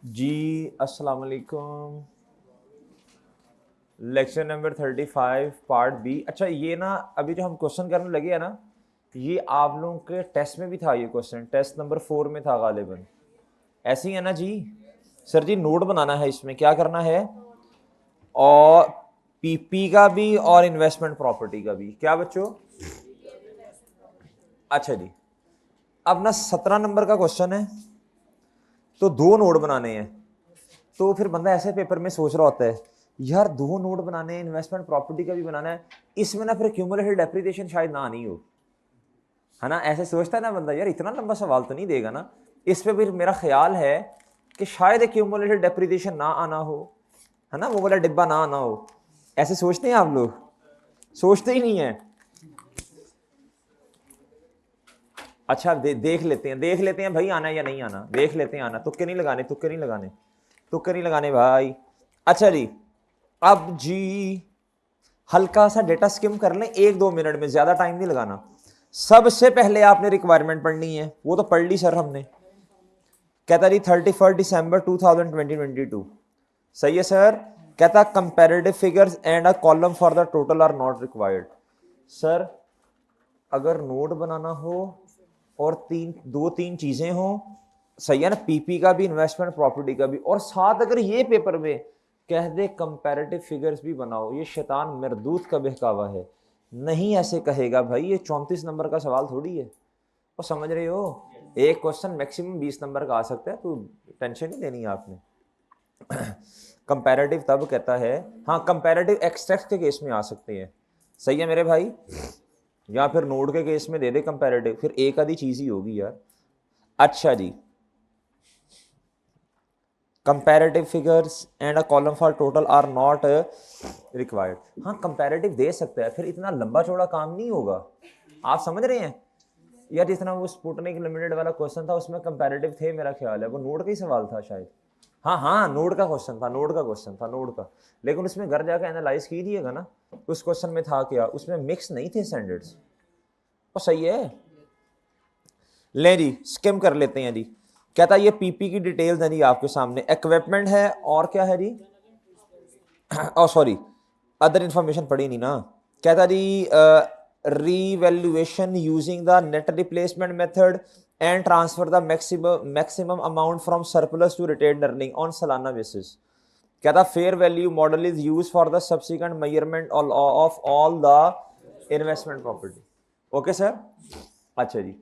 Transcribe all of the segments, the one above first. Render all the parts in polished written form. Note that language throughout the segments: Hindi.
जी अस्सलाम वालेकुम। Lecture number 35 part B. अच्छा ये ना अभी जो हम क्वेश्चन करने लगे हैं ना, ये आप लोगों के टेस्ट में भी था। ये क्वेश्चन टेस्ट नंबर 4 में था गालिबन। ऐसे ही है ना जी। सर जी नोट बनाना है, इसमें क्या करना है, और पीपी का भी और इन्वेस्टमेंट प्रॉपर्टी का भी। क्या बच्चों? अच्छा जी, अब ना 17 नंबर का क्वेश्चन है, तो दो नोट बनाने हैं। तो फिर बंदा ऐसे पेपर में सोच रहा होता है, यार दो नोट बनाने हैं, इन्वेस्टमेंट प्रॉपर्टी का भी बनाना है, इसमें ना फिर क्यूमुलेटिव डेप्रिसिएशन शायद ना आनी हो, है ना। ऐसे सोचता है ना बंदा, यार इतना लंबा सवाल तो नहीं देगा ना। इस पे फिर मेरा ख्याल है कि शायद क्यूमुलेटिव डेप्रिसिएशन ना आना हो, है ना, वो वाला डिब्बा ना आना हो। ऐसे सोचते हैं आप लोग? सोचते ही नहीं है। अच्छा देख लेते हैं भाई, आना या नहीं आना, देख लेते हैं। आना, तुक्के नहीं लगाने, तुक्के नहीं लगाने, तुक्के नहीं लगाने भाई। अच्छा जी, अब जी हल्का सा डेटा स्किम कर लें 1-2 मिनट में, ज्यादा टाइम नहीं लगाना। सबसे पहले आपने रिक्वायरमेंट पढ़नी है, वो तो पढ़ ली सर हमने। कहता जी 31 दिसंबर 2022। सही है सर। कहता comparative figures and a column for the total are not required. Sir अगर नोट बनाना हो और दो तीन चीजें हो, सही है ना, पीपी का भी इन्वेस्टमेंट प्रॉपर्टी का भी, और साथ अगर ये पेपर में कह दे कंपैरेटिव फिगर्स भी बनाओ, ये शैतान मरदूत का बहकावा है। नहीं ऐसे कहेगा भाई, ये 34 नंबर का सवाल थोड़ी है। और समझ रहे हो, एक क्वेश्चन मैक्सिमम 20 नंबर का आ सकता है, तो टेंशन नहीं लेनी है आपने। कंपैरेटिव तब कहता है, हाँ कंपैरेटिव एक्सट्रैक्ट के केस में आ सकते हैं। सही है मेरे भाई, या फिर नोड के केस में दे दे कंपैरेटिव, फिर एक आधी चीज ही होगी यार। अच्छा जी, comparative figures and a column for total are not required. हाँ कंपैरेटिव दे सकता है, फिर इतना लंबा चौड़ा काम नहीं होगा। आप समझ रहे हैं यार, जितना वो स्पुटनिक लिमिटेड वाला क्वेश्चन था उसमें कंपैरेटिव थे, मेरा ख्याल है वो नोड का ही सवाल था शायद। हाँ हाँ, नोड का क्वेश्चन था, नोड का क्वेश्चन था, नोड का। लेकिन उसमें घर जाकर एनालाइज कीजिएगा ना, उस क्वेश्चन में था क्या, उसमें मिक्स नहीं थे स्टैंडर्ड्स। तो सही है। ले जी स्किम कर लेते हैं जी। कहता है ये पीपी की डिटेल्स है जी आपके सामने, इक्विपमेंट है और क्या है जी, ओ सॉरी अदर इंफॉर्मेशन पड़ी नहीं ना। कहता जी revaluation using the net replacement method and transfer the maximum amount from surplus to retained earning on सालाना बेसिस। कहता fair value model is use for the subsequent measurement of all the investment property. Okay sir. अच्छा जी,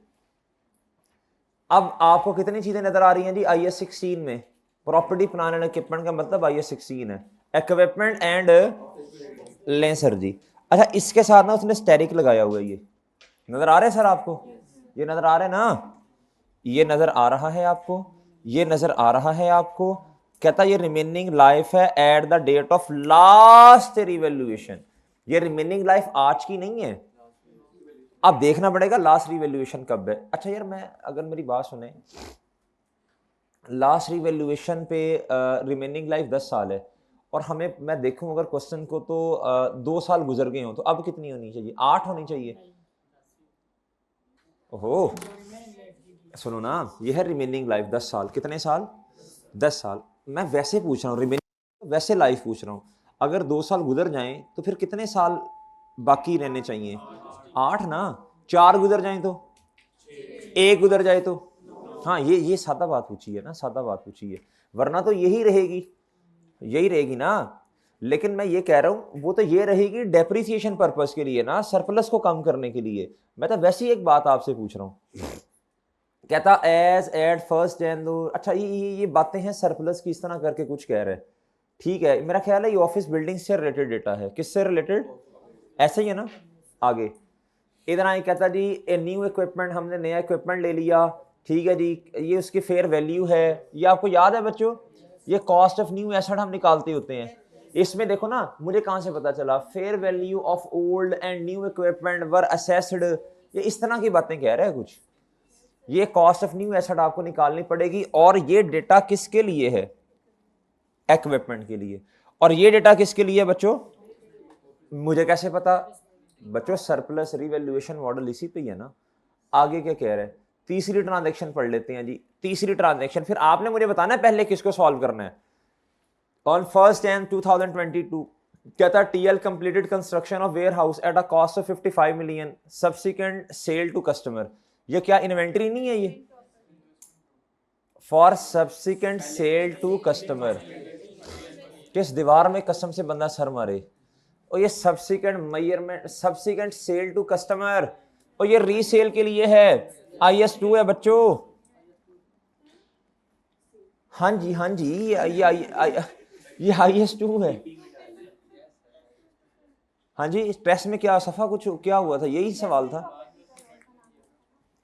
अब आपको कितनी चीजें नजर आ रही हैं जी IS 16 में? प्रॉपर्टी प्लान एंड इक्विपमेंट का मतलब IS 16 है, इक्विपमेंट एंड लेंसर जी। अच्छा इसके साथ ना उसने स्टेरिक लगाया हुआ है, ये नजर आ रहा है सर आपको? ये नजर आ रहा है ना? ये नजर आ रहा है आपको? ये नजर आ रहा है आपको? कहता ये रिमेनिंग लाइफ है at the date of last revaluation. ये रिमेनिंग लाइफ आज की नहीं है, अब देखना पड़ेगा लास्ट रिवैल्यूएशन कब है। अच्छा यार, मैं अगर मेरी बात सुने, लास्ट रिवैल्यूएशन पे रिमेनिंग लाइफ 10 साल है, और हमें मैं देखूं अगर क्वेश्चन को तो 2 साल गुजर गए हो, तो अब कितनी होनी चाहिए? 8 होनी चाहिए। ओहो, सुनो ना, ये है रिमेनिंग लाइफ 10 साल। कितने साल? 10 साल। मैं वैसे पूछ रहा हूँ, रिमेनिंग वैसे लाइफ पूछ रहा हूँ। अगर 2 साल गुजर जाएं तो फिर कितने साल बाकी रहने चाहिए? 8 ना। 4 गुजर जाएं तो, एक गुजर जाए तो, हाँ ये सादा बात पूछी है ना, सादा बात पूछी है, वरना तो यही रहेगी, यही रहेगी ना। लेकिन मैं ये कह रहा हूं वो तो ये रहेगी डेप्रिसिएशन पर्पस के लिए ना, सरप्लस को कम करने के लिए। मैं तो वैसी एक बात आपसे पूछ रहा हूं। कहता एज एट 1 जनवरी। अच्छा ये बातें हैं सरप्लस की, इस तरह करके कुछ कह रहे हैं। ठीक है, मेरा ख्याल है ये ऑफिस बिल्डिंग से रिलेटेड डेटा है। किससे रिलेटेड? ऐसे ही है ना। आगे इधर आए, कहता जी ए न्यू इक्विपमेंट, हमने नया इक्विपमेंट ले लिया, ठीक है जी, ये उसकी फेयर वैल्यू है। ये आपको याद है बच्चों, ये कॉस्ट ऑफ न्यू एसेट हम निकालते होते हैं। इसमें देखो ना, मुझे कहां से पता चला, fair value of old and new equipment were assessed, ये इस तरह की बातें कह रहा है कुछ। ये कॉस्ट ऑफ न्यू एसेट आपको निकालनी पड़ेगी, और ये डेटा किसके लिए है? इक्विपमेंट के लिए। और ये डेटा किसके लिए है बच्चों? मुझे कैसे पता? बच्चों सरप्लस रिवैल्यूएशन मॉडल इसी पे ही है ना। आगे क्या कह रहे हैं, तीसरी ट्रांजैक्शन पढ़ लेते हैं जी, तीसरी ट्रांजैक्शन। फिर आपने मुझे बताना है पहले किसको सॉल्व करना है। ऑन 1 Jan 2022 कहता TL completed construction of warehouse at a cost of 55 million, subsequent sale to customer. ये क्या इन्वेंट्री नहीं है ये? For subsequent sale to customer. किस दीवार में कसम से बंदा सर मारे। और ये subsequent measurement, subsequent sale to customer, और ये रीसेल के लिए है। IS2 है बच्चों। हाँ जी हाँ जी, ये IS2 है। हाँ जी, इस टेस्ट में क्या सफा कुछ क्या हुआ था, यही सवाल था।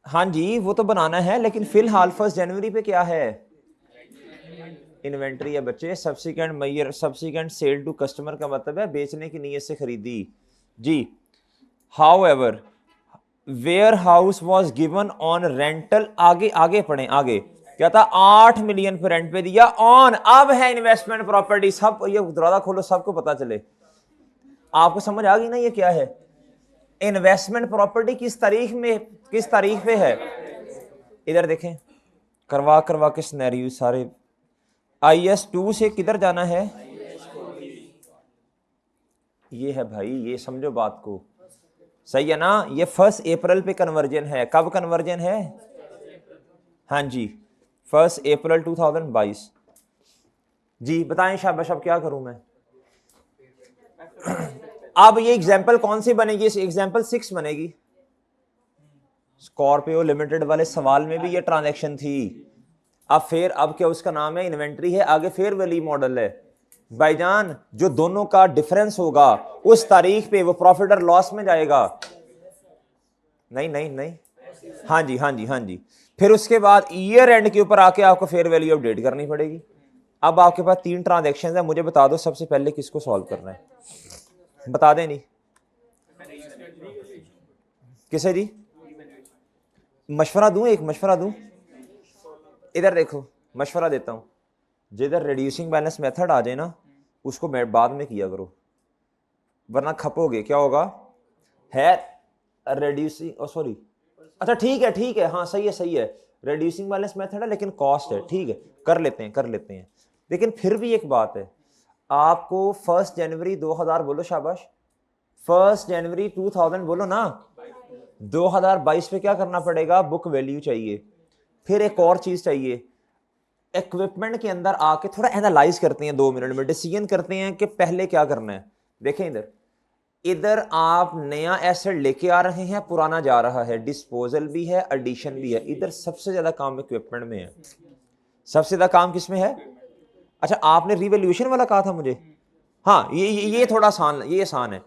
हाँ जी वो तो बनाना है, लेकिन फिलहाल 1 जनवरी पे क्या है? इन्वेंट्री है बच्चे। Subsequent measure, subsequent sale to customer का मतलब है बेचने की नीयत से खरीदी जी। However warehouse was given on rental, आगे आगे पढ़े, आगे क्या था? 8 मिलियन पे रेंट पे दिया ऑन, अब है इन्वेस्टमेंट प्रॉपर्टी। सब ये दरवाजा खोलो, सबको पता चले। आपको समझ आ गई ना ये क्या है? इन्वेस्टमेंट प्रॉपर्टी किस तारीख में, किस तारीख पे है? इधर देखें, करवा करवा के सिनेरियो सारे। IS2 से किधर जाना है? ये है भाई, ये समझो बात को, सही है ना? ये 1 अप्रैल पे कन्वर्जन है। कब कन्वर्जन है? हाँ जी 1 अप्रैल 2022 जी। बताएं शाबाश, अब क्या करूं मैं? अब ये एग्जाम्पल कौन सी बनेगी? एग्जाम्पल 6 बनेगी। स्कॉर्पियो लिमिटेड वाले सवाल में भी ये ट्रांजैक्शन थी। अब क्या उसका नाम है? इन्वेंट्री है। आगे फेयर वैल्यू मॉडल है भाईजान। जो दोनों का डिफरेंस होगा उस तारीख पे वो प्रॉफिट और लॉस में जाएगा। नहीं नहीं नहीं, हाँ जी हाँ जी हाँ जी। फिर उसके बाद ईयर एंड के ऊपर आके आपको फेयर वैल्यू अपडेट करनी पड़ेगी। अब आपके पास 3 ट्रांजैक्शन है, मुझे बता दो सबसे पहले किसको सॉल्व करना है? बता दें नहीं? किसे जी? मशवरा दूं? एक मशवरा दूं? इधर देखो, मशवरा देता हूं। जिधर रिड्यूसिंग बैलेंस मेथड आ जाए ना, उसको बाद में किया करो, वरना खपोगे। क्या होगा? है रिड्यूसिंग, सॉरी, अच्छा ठीक है, हाँ सही है। रिड्यूसिंग बैलेंस मेथड है लेकिन कॉस्ट है, ठीक है, कर लेते हैं। लेकिन फिर भी एक बात है, आपको 1 जनवरी 2000 बोलो, शाबाश, 1 जनवरी 2000 बोलो ना। 2022 पे क्या करना पड़ेगा? बुक वैल्यू चाहिए। फिर एक और चीज चाहिए, इक्विपमेंट के अंदर आके थोड़ा एनालाइज करते हैं, 2 मिनट में डिसीजन करते हैं कि पहले क्या करना है। देखें इधर आप नया एसेट लेके आ रहे हैं, पुराना जा रहा है, डिस्पोजल भी है, एडिशन भी है। इधर सबसे ज्यादा काम इक्विपमेंट में है। सबसे ज्यादा काम किसमें है? अच्छा, आपने रिवैल्यूएशन वाला कहा था मुझे। हाँ ये थोड़ा आसान, ये आसान है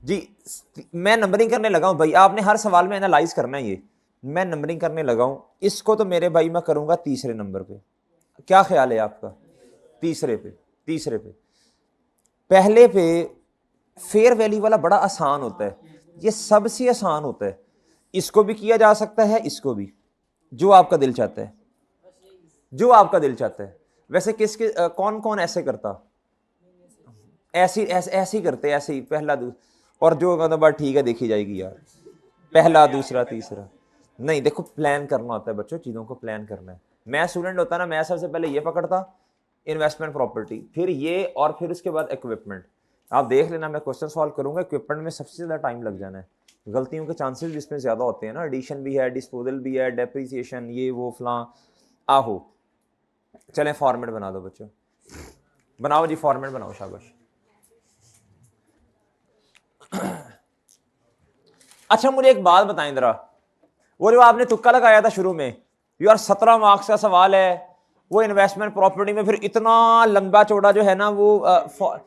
जी। मैं नंबरिंग करने लगा हूं भाई, आपने हर सवाल में एनालाइज करना है। ये मैं नंबरिंग करने लगा हूं। इसको तो मेरे भाई मैं करूंगा तीसरे नंबर पे। क्या ख्याल है आपका? तीसरे पे। पहले पे फेयर वैल्यू वाला बड़ा आसान होता है, ये सबसे आसान होता है। इसको भी किया जा सकता है, इसको भी, जो आपका दिल चाहता है, जो आपका दिल चाहता है। वैसे किसके कौन कौन ऐसे करता? ऐसे ही करते, ऐसे ही पहला दूसरा, और जो मतलब बात ठीक है देखी जाएगी यार, पहला दूसरा तीसरा। नहीं देखो, प्लान करना होता है बच्चों, चीज़ों को प्लान करना है। मैं स्टूडेंट होता ना, मैं सबसे पहले ये पकड़ता इन्वेस्टमेंट प्रॉपर्टी, फिर ये, और फिर उसके बाद इक्विपमेंट। आप देख लेना, मैं क्वेश्चन सॉल्व करूंगा, इक्विपमेंट में सबसे ज़्यादा टाइम लग जाना है। गलतियों के चांसेस भी इसमें ज़्यादा होते हैं ना, एडिशन भी है, डिस्पोजल भी है, डेप्रिसिएशन, ये वो फलां। आहो चलें फॉर्मेट बना दो बच्चों, बनाओ जी फॉर्मेट बनाओ, शाबाश। अच्छा मुझे एक बात बताएं जरा, वो जो आपने तुक्का लगाया था शुरू में, यार 17 मार्क्स का सवाल है, वो इन्वेस्टमेंट प्रॉपर्टी में फिर इतना लंबा चौड़ा जो है ना, वो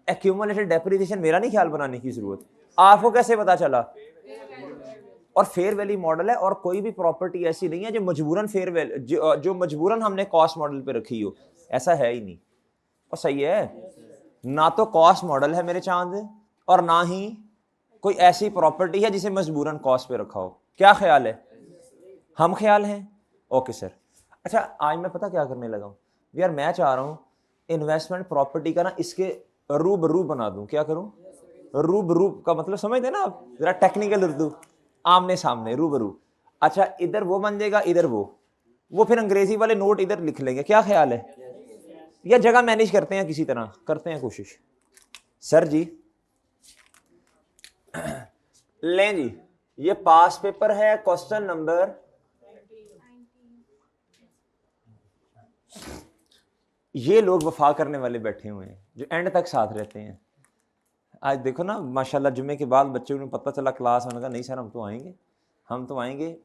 एक्यूमुलेटेड डेप्रिसिएशन, मेरा नहीं ख्याल बनाने की जरूरत, आपको कैसे पता चला? और फेयर वैल्यू मॉडल है, और कोई भी प्रॉपर्टी ऐसी नहीं है जो मजबूरन फेयर वैल्यू, जो मजबूरन हमने कॉस्ट मॉडल पे रखी हो, ऐसा है ही नहीं। और सही है ना, तो कॉस्ट मॉडल है मेरे चांद, और ना ही कोई ऐसी प्रॉपर्टी है जिसे मजबूरन कॉस्ट पे रखा हो। क्या ख्याल है? हम ख्याल हैं, ओके सर। अच्छा आज मैं पता क्या करने लगा हूं यार, मैं चाह रहा हूं इन्वेस्टमेंट प्रॉपर्टी का ना इसके रूबरू बना दूं। क्या करूं? रूबरू का मतलब समझते ना आप, जरा टेक्निकल उर्दू, आमने सामने, रूबरू। अच्छा इधर वो बन जाएगा, इधर वो फिर अंग्रेजी वाले नोट इधर लिख लेंगे, क्या ख्याल है? या जगह मैनेज करते हैं, किसी तरह करते हैं कोशिश। सर जी लें जी, ये पास पेपर है, क्वेश्चन नंबर, ये लोग वफा करने वाले बैठे हुए हैं जो एंड तक साथ रहते हैं। आज देखो ना माशाल्लाह, जुम्मे के बाद बच्चों को पता चला क्लास होने का, नहीं सर हम तो आएंगे, हम तो आएंगे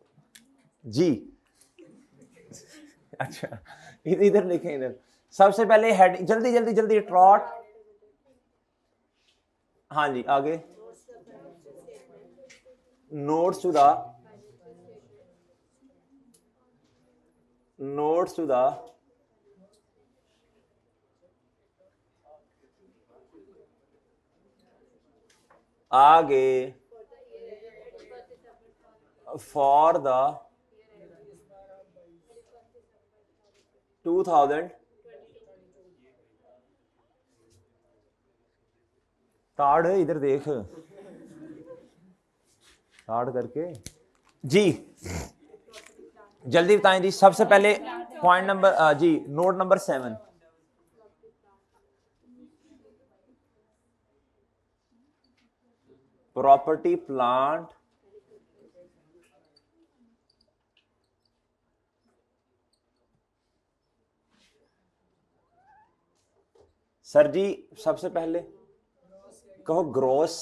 जी। अच्छा इधर लिखें, इधर सबसे पहले हेड, जल्दी जल्दी जल्दी ट्रॉट। हाँ जी आगे, नोट्स टू द आगे फॉर द 2000 कार्ड इधर देख, कार्ड करके जी जल्दी बताएं जी। सबसे पहले पॉइंट नंबर जी, note number 7, property plant sir जी सबसे पहले कहो ग्रोस,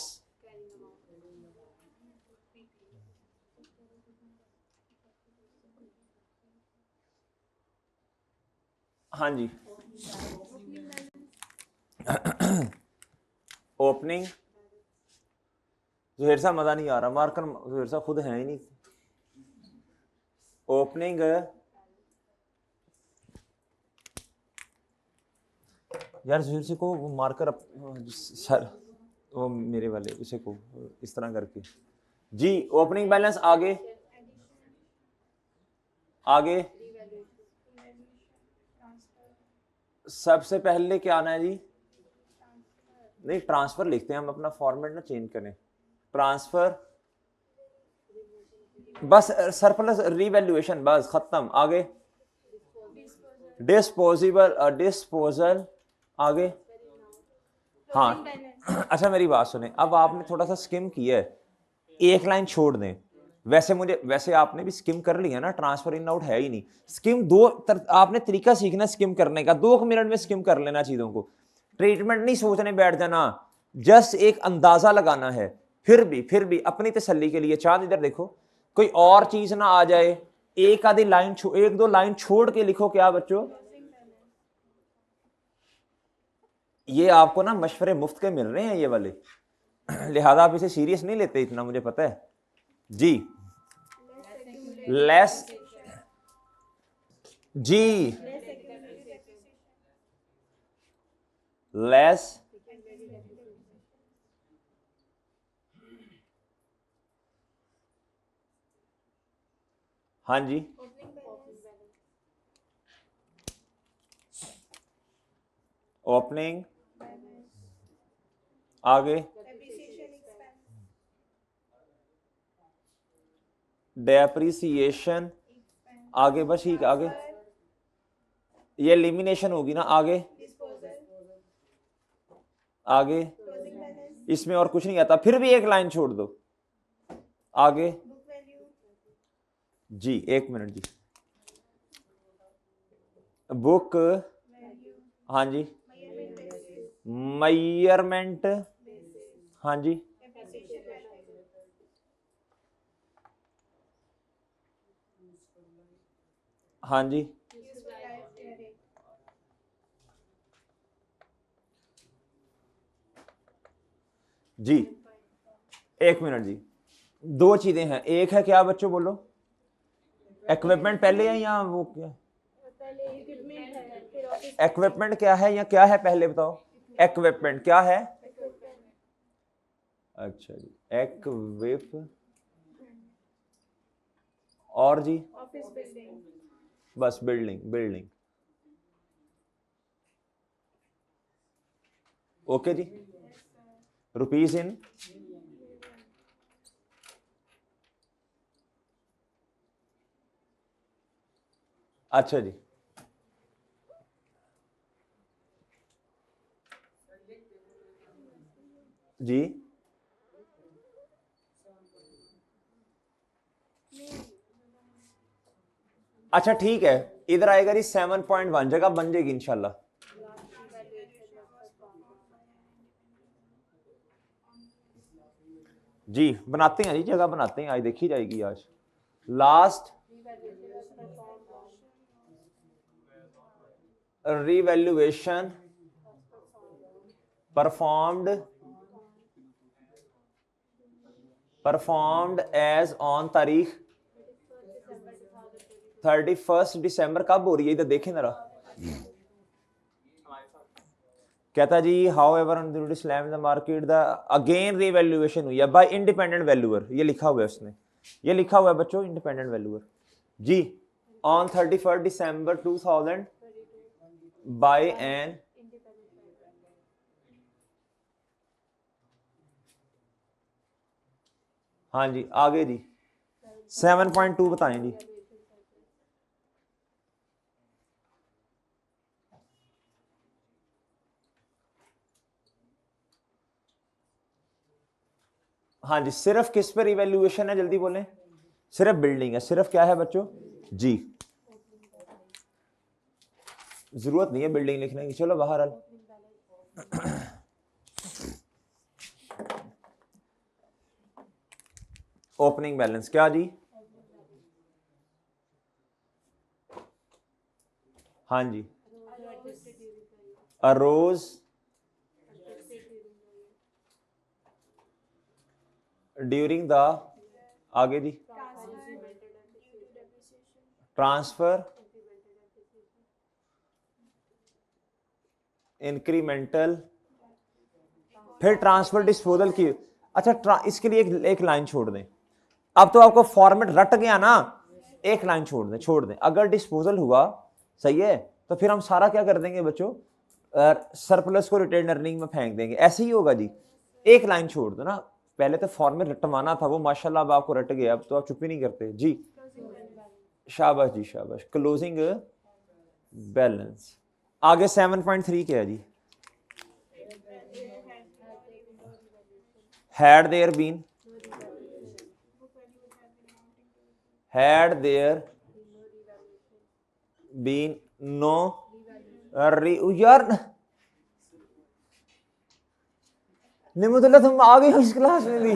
हाँ जी ओपनिंग, जोहेर साहब मजा नहीं आ रहा, मार्कर जोहेर साहब खुद है ही नहीं। ओपनिंग यार जोहेर से को मार्कर सर, वो मेरे वाले उसे को इस तरह करके जी। ओपनिंग बैलेंस आगे आगे, सबसे पहले क्या आना है जी? नहीं ट्रांसफर लिखते हैं हम, अपना फॉर्मेट ना चेंज करें। ट्रांसफर बस, सरप्लस रीवैल्यूएशन बस खत्म। आगे डिस्पोजिबल डिस्पोजल, आगे हाँ अच्छा मेरी बात सुने, अब आपने थोड़ा सा स्किम किया है, एक लाइन छोड़ दें। वैसे आपने भी स्किम कर लिया ना, ट्रांसफर इन आउट है ही नहीं। स्किम आपने तरीका सीखना स्किम करने का, 2 मिनट में स्किम कर लेना चीजों को, ट्रीटमेंट नहीं सोचने बैठ जाना, जस्ट एक अंदाजा लगाना है। फिर भी अपनी तसल्ली के लिए, चांद इधर देखो, कोई और चीज ना आ जाए, एक आधी लाइन एक दो लाइन छोड़ के लिखो। क्या बच्चों, ये आपको ना मशवरे मुफ्त के मिल रहे हैं ये वाले, लिहाजा आप इसे सीरियस नहीं लेते इतना, मुझे पता है जी। लेस जी, लेस हाँ जी, ओपनिंग आगे, डेप्रिसिएशन आगे, बस ठीक आगे, ये एलिमिनेशन होगी ना, आगे आगे, इसमें और कुछ नहीं आता, फिर भी एक लाइन छोड़ दो, आगे जी। 1 मिनट जी, बुक हाँ जी, मेजरमेंट हाँ जी, हाँ जी जी। 1 मिनट जी, 2 चीजें हैं, एक है क्या बच्चों बोलो, इक्विपमेंट पहले है या वो क्या, इक्विपमेंट क्या है या क्या है पहले बताओ, इक्विपमेंट क्या है? अच्छा जी, इक्विप और जी, बस बिल्डिंग ओके जी। रुपीज इन अच्छा जी, जी अच्छा ठीक है, इधर आएगा जी 7.1, जगह बन जाएगी इंशाल्लाह। जी बनाते हैं जी, जगह बनाते हैं, आज देखी जाएगी। आज last revaluation performed as on तारीख 31 दिसंबर। कब हो रही है, इधर देखें जरा। कहता जी however slam the market the again revaluation हुई है बाय इंडिपेंडेंट वैल्यूअर, ये लिखा हुआ है उसने, ये लिखा हुआ है बच्चों इंडिपेंडेंट वैल्यूअर जी, ऑन 31 दिसंबर 2000 बाय एन। हाँ जी आगे जी 7.2 बताएं जी। हाँ जी सिर्फ किस पर रिवैल्यूएशन है, जल्दी बोलें। सिर्फ बिल्डिंग है, सिर्फ क्या है बच्चों जी, जरूरत नहीं है बिल्डिंग लिखने की, चलो बाहर आल। ओपनिंग बैलेंस क्या जी, हाँ जी अरोज ड्यूरिंग द, आगे जी ट्रांसफर इंक्रीमेंटल, फिर ट्रांसफर डिस्पोजल की। अच्छा इसके लिए एक लाइन छोड़ दें, अब तो आपको फॉर्मेट रट गया ना, एक लाइन छोड़ दें। अगर डिस्पोजल हुआ सही है तो फिर हम सारा क्या कर देंगे बच्चों, सरप्लस को रिटेन अर्निंग में फेंक देंगे, ऐसे ही होगा जी। एक लाइन छोड़ दो ना, पहले तो फॉर्मेट रटवाना था वो माशाल्लाह अब आपको रट गया, अब तो आप चुप ही नहीं करते जी। शाबाश जी शाबाश, क्लोजिंग बैलेंस। आगे 7.3 क्या है जी, had there been no यार निमतुल्ला तुम आ गई हो इस क्लास में भी,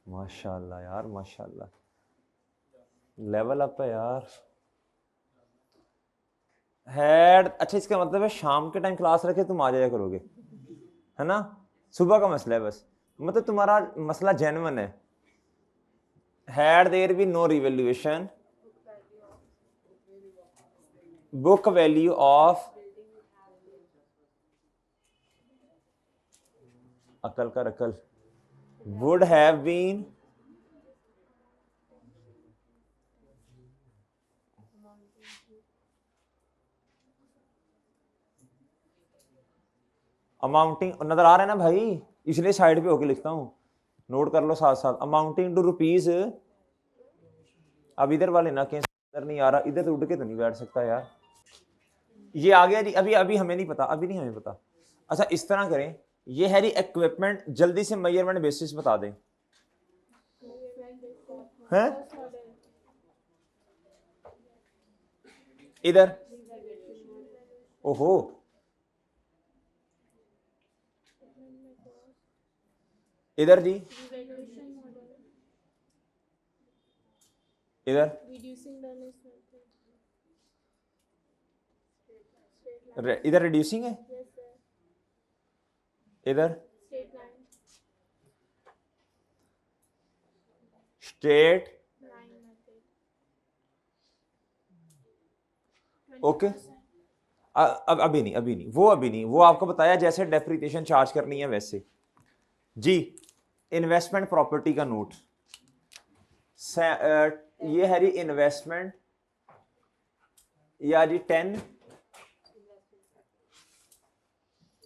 माशाल्लाह यार माशाल्लाह, लेवल अप है यार। हैड, अच्छा इसका मतलब है शाम के टाइम क्लास रखे तुम आ जाया करोगे, है ना, सुबह का मसला है बस, मतलब तुम्हारा मसला जेन्युइन है। Had there be no revaluation book value of, अकल का रकल, वुड हैव बीन अमाउंटिंग, नजर आ रहा है ना भाई, इसलिए साइड पे होके लिखता हूं, नोट कर लो साथ साथ, अमाउंटिंग टू रुपीज। अब इधर वाले ना कहीं इधर नहीं आ रहा, इधर तो उड़ के तो नहीं बैठ सकता यार, ये आ गया जी। अभी अभी हमें नहीं पता, अभी नहीं हमें पता। अच्छा इस तरह करें, ये है जी इक्विपमेंट, जल्दी से मेजरमेंट बेसिस बता दें हैं इधर, ओहो इधर जी, इधर इधर रिड्यूसिंग है, इधर स्ट्रेट, ओके अब अभी नहीं, अभी नहीं, वो आपको बताया जैसे डेप्रिसिएशन चार्ज करनी है वैसे जी। इन्वेस्टमेंट प्रॉपर्टी का नोट, ये है जी इन्वेस्टमेंट, या जी 10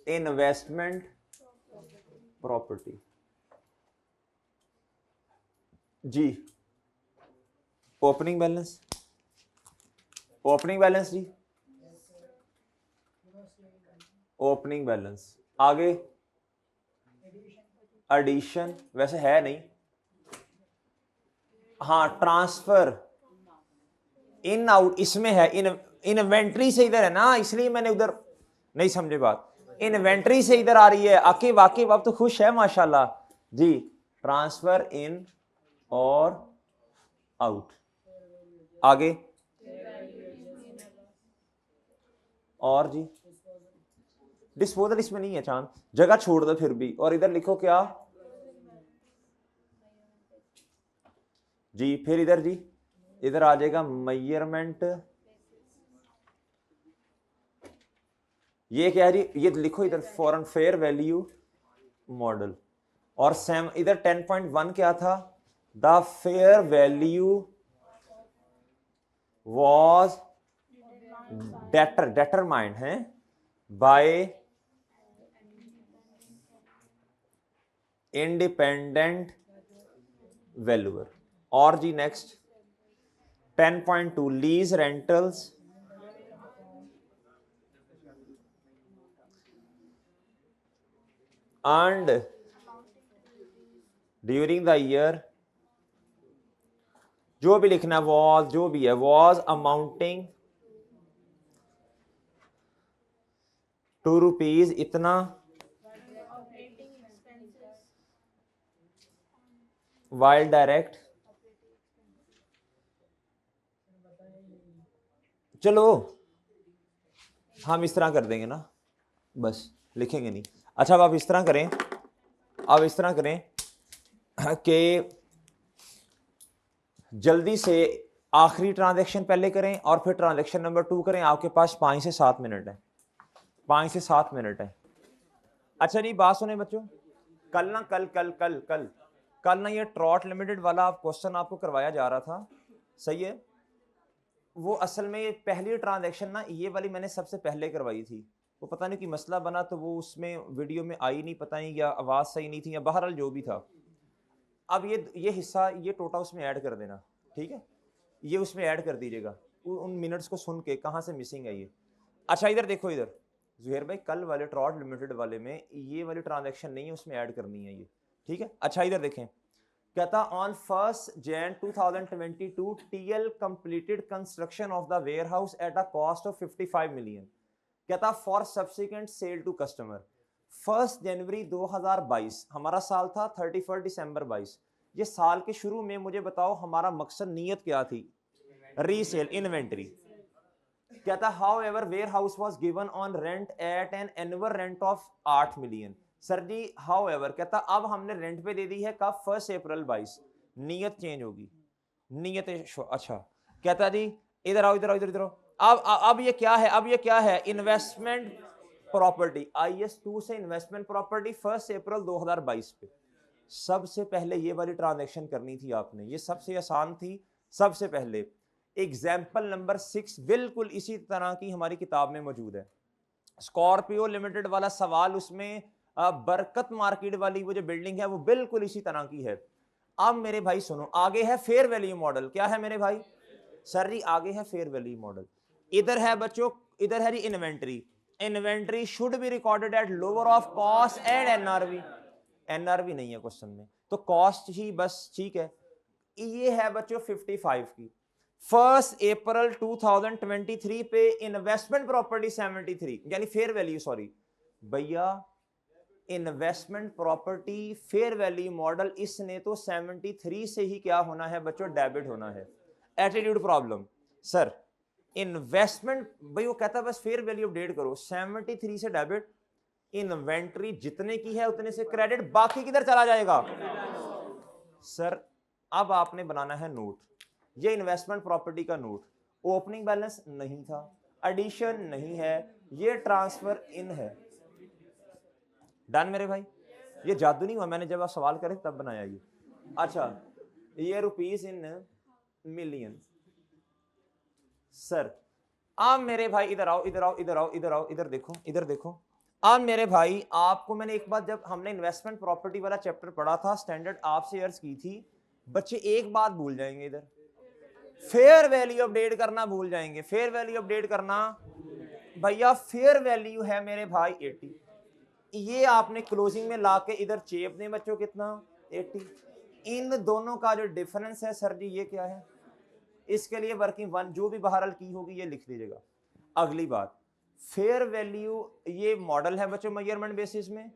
इन्वेस्टमेंट प्रॉपर्टी जी, ओपनिंग बैलेंस, ओपनिंग बैलेंस जी, ओपनिंग बैलेंस। आगे एडिशन, वैसे है नहीं, हाँ ट्रांसफर, इन आउट इसमें है, इन्वेंट्री से इधर है ना, इसलिए मैंने उधर नहीं समझे बात, इन्वेंट्री से इधर आ रही है। आकिब आकिब अब तो खुश है माशाल्लाह जी। ट्रांसफर इन और आउट। आगे और जी डिस्पोजल इसमें नहीं है चांद, जगह छोड़ दो फिर भी, और इधर लिखो क्या जी, फिर इधर जी इधर आ जाएगा मेजरमेंट, ये क्या है जी, ये लिखो इधर फॉरेन फेयर वैल्यू मॉडल, और सेम इधर 10.1 क्या था, the fair value was determined है बाय इंडिपेंडेंट वैल्यूअर। और जी next 10.2 lease rentals earned during the year, जो भी लिखना वॉज, जो भी है वॉज अमाउंटिंग टू रुपीज इतना, वाइल डायरेक्ट, चलो हम इस तरह कर देंगे ना, बस लिखेंगे नहीं। अच्छा अब आप इस तरह करें, अब इस तरह करें कि जल्दी से आखिरी ट्रांजैक्शन पहले करें और फिर ट्रांजैक्शन नंबर 2 करें। आपके पास 5 से 7 मिनट है, 5 से 7 मिनट है। अच्छा नहीं बात सुने बच्चों, कल ना कल कल कल कल कल ना ये ट्रॉट लिमिटेड वाला क्वेश्चन आपको करवाया जा रहा था, सही है। वो असल में ये पहली ट्रांजैक्शन ना ये वाली मैंने सबसे पहले करवाई थी, वो पता नहीं कि मसला बना तो वो उसमें वीडियो में आई नहीं, पता नहीं या आवाज़ सही नहीं थी या बहरहाल जो भी था। अब ये हिस्सा ये टोटा उसमें ऐड कर देना, ठीक है, ये उसमें ऐड कर दीजिएगा, उन मिनट्स को सुन के कहाँ से मिसिंग है ये। अच्छा इधर देखो, इधर जुहेर भाई कल वाले ट्रॉट लिमिटेड वाले में ये वाली ट्रांजैक्शन नहीं है, उसमें ऐड करनी है ये, ठीक है। अच्छा इधर देखें, कहता on 1 Jan 2022 TL completed construction of the warehouse at a cost of 55 million, कहता for subsequent sale to customer. 1 जनवरी 2022 हमारा साल था, 31 दिसंबर 22, ये साल के शुरू में मुझे बताओ हमारा मकसद नीयत क्या थी, रीसेल इन्वेंट्री। कहता however warehouse was given on rent at an annual rent of 8 million. Sir जी हाउ एवर, कहता अब हमने रेंट पे दे दी है कब, 1 अप्रैल 22, नीयत चेंज होगी, नीयत अच्छा। कहता जी इधर आओ इधर आओ इधर इधर आओ, अब ये क्या है, अब ये क्या है, इन्वेस्टमेंट प्रॉपर्टी, IS2 से इन्वेस्टमेंट प्रॉपर्टी 1 अप्रैल 2022 पे। सबसे पहले ये वाली ट्रांजैक्शन करनी थी आपने, ये सबसे आसान थी। सबसे पहले एग्जाम्पल नंबर 6 बिल्कुल इसी तरह की हमारी किताब में मौजूद है, स्कॉर्पियो लिमिटेड वाला सवाल, उसमें बरकत मार्केट वाली वो जो बिल्डिंग है वो बिल्कुल इसी तरह की है। अब मेरे भाई सुनो, आगे है फेयर वैल्यू मॉडल, क्या है मेरे भाई, सर जी आगे है फेयर वैल्यू मॉडल। इधर है बच्चों, इधर है जी inventory, inventory should be recorded at lower of cost and NRV, NRV नहीं है क्वेश्चन में तो कॉस्ट ही बस, ठीक है। ये है बच्चों 55 की। 1 अप्रैल 2023 पे इन्वेस्टमेंट प्रॉपर्टी 73, यानी फेयर वैल्यू, सॉरी भैया investment property fair value model, इसने तो 73 से ही क्या होना है बच्चों, डेबिट होना है। एटीट्यूड प्रॉब्लम सर, इन्वेस्टमेंट भाई वो कहता है बस फेयर वैल्यू अपडेट करो, 73 से डेबिट, इन्वेंट्री जितने की है उतने से क्रेडिट, बाकी किधर चला जाएगा सर। अब आपने बनाना है नोट, ये इन्वेस्टमेंट प्रॉपर्टी का नोट, ओपनिंग बैलेंस नहीं था, एडिशन नहीं है, ये ट्रांसफर इन है, डन मेरे भाई। ये जादू नहीं हुआ, मैंने जब आप सवाल करे तब बनाया ये। अच्छा ये रुपीस इन मिलियन, सर अब मेरे भाई इधर आओ इधर आओ इधर आओ इधर आओ, इधर देखो इधर देखो। अब मेरे भाई आपको मैंने एक बात, जब हमने इन्वेस्टमेंट प्रॉपर्टी वाला चैप्टर पढ़ा था, स्टैंडर्ड आपसे अर्ज की थी, बच्चे एक बात भूल जाएंगे इधर, फेयर वैल्यू अपडेट करना भूल जाएंगे, फेयर वैल्यू अपडेट करना भैया, फेयर वैल्यू है मेरे भाई 80, ये आपने क्लोजिंग में लाके इधर चेप दें बच्चों, कितना 80, इन दोनों का जो डिफरेंस है सर जी ये क्या है, इसके लिए वर्किंग वन जो भी बहरहाल की होगी ये लिख लीजिएगा। अगली बात, फेयर वैल्यू ये मॉडल है बच्चों मेजरमेंट बेसिस में,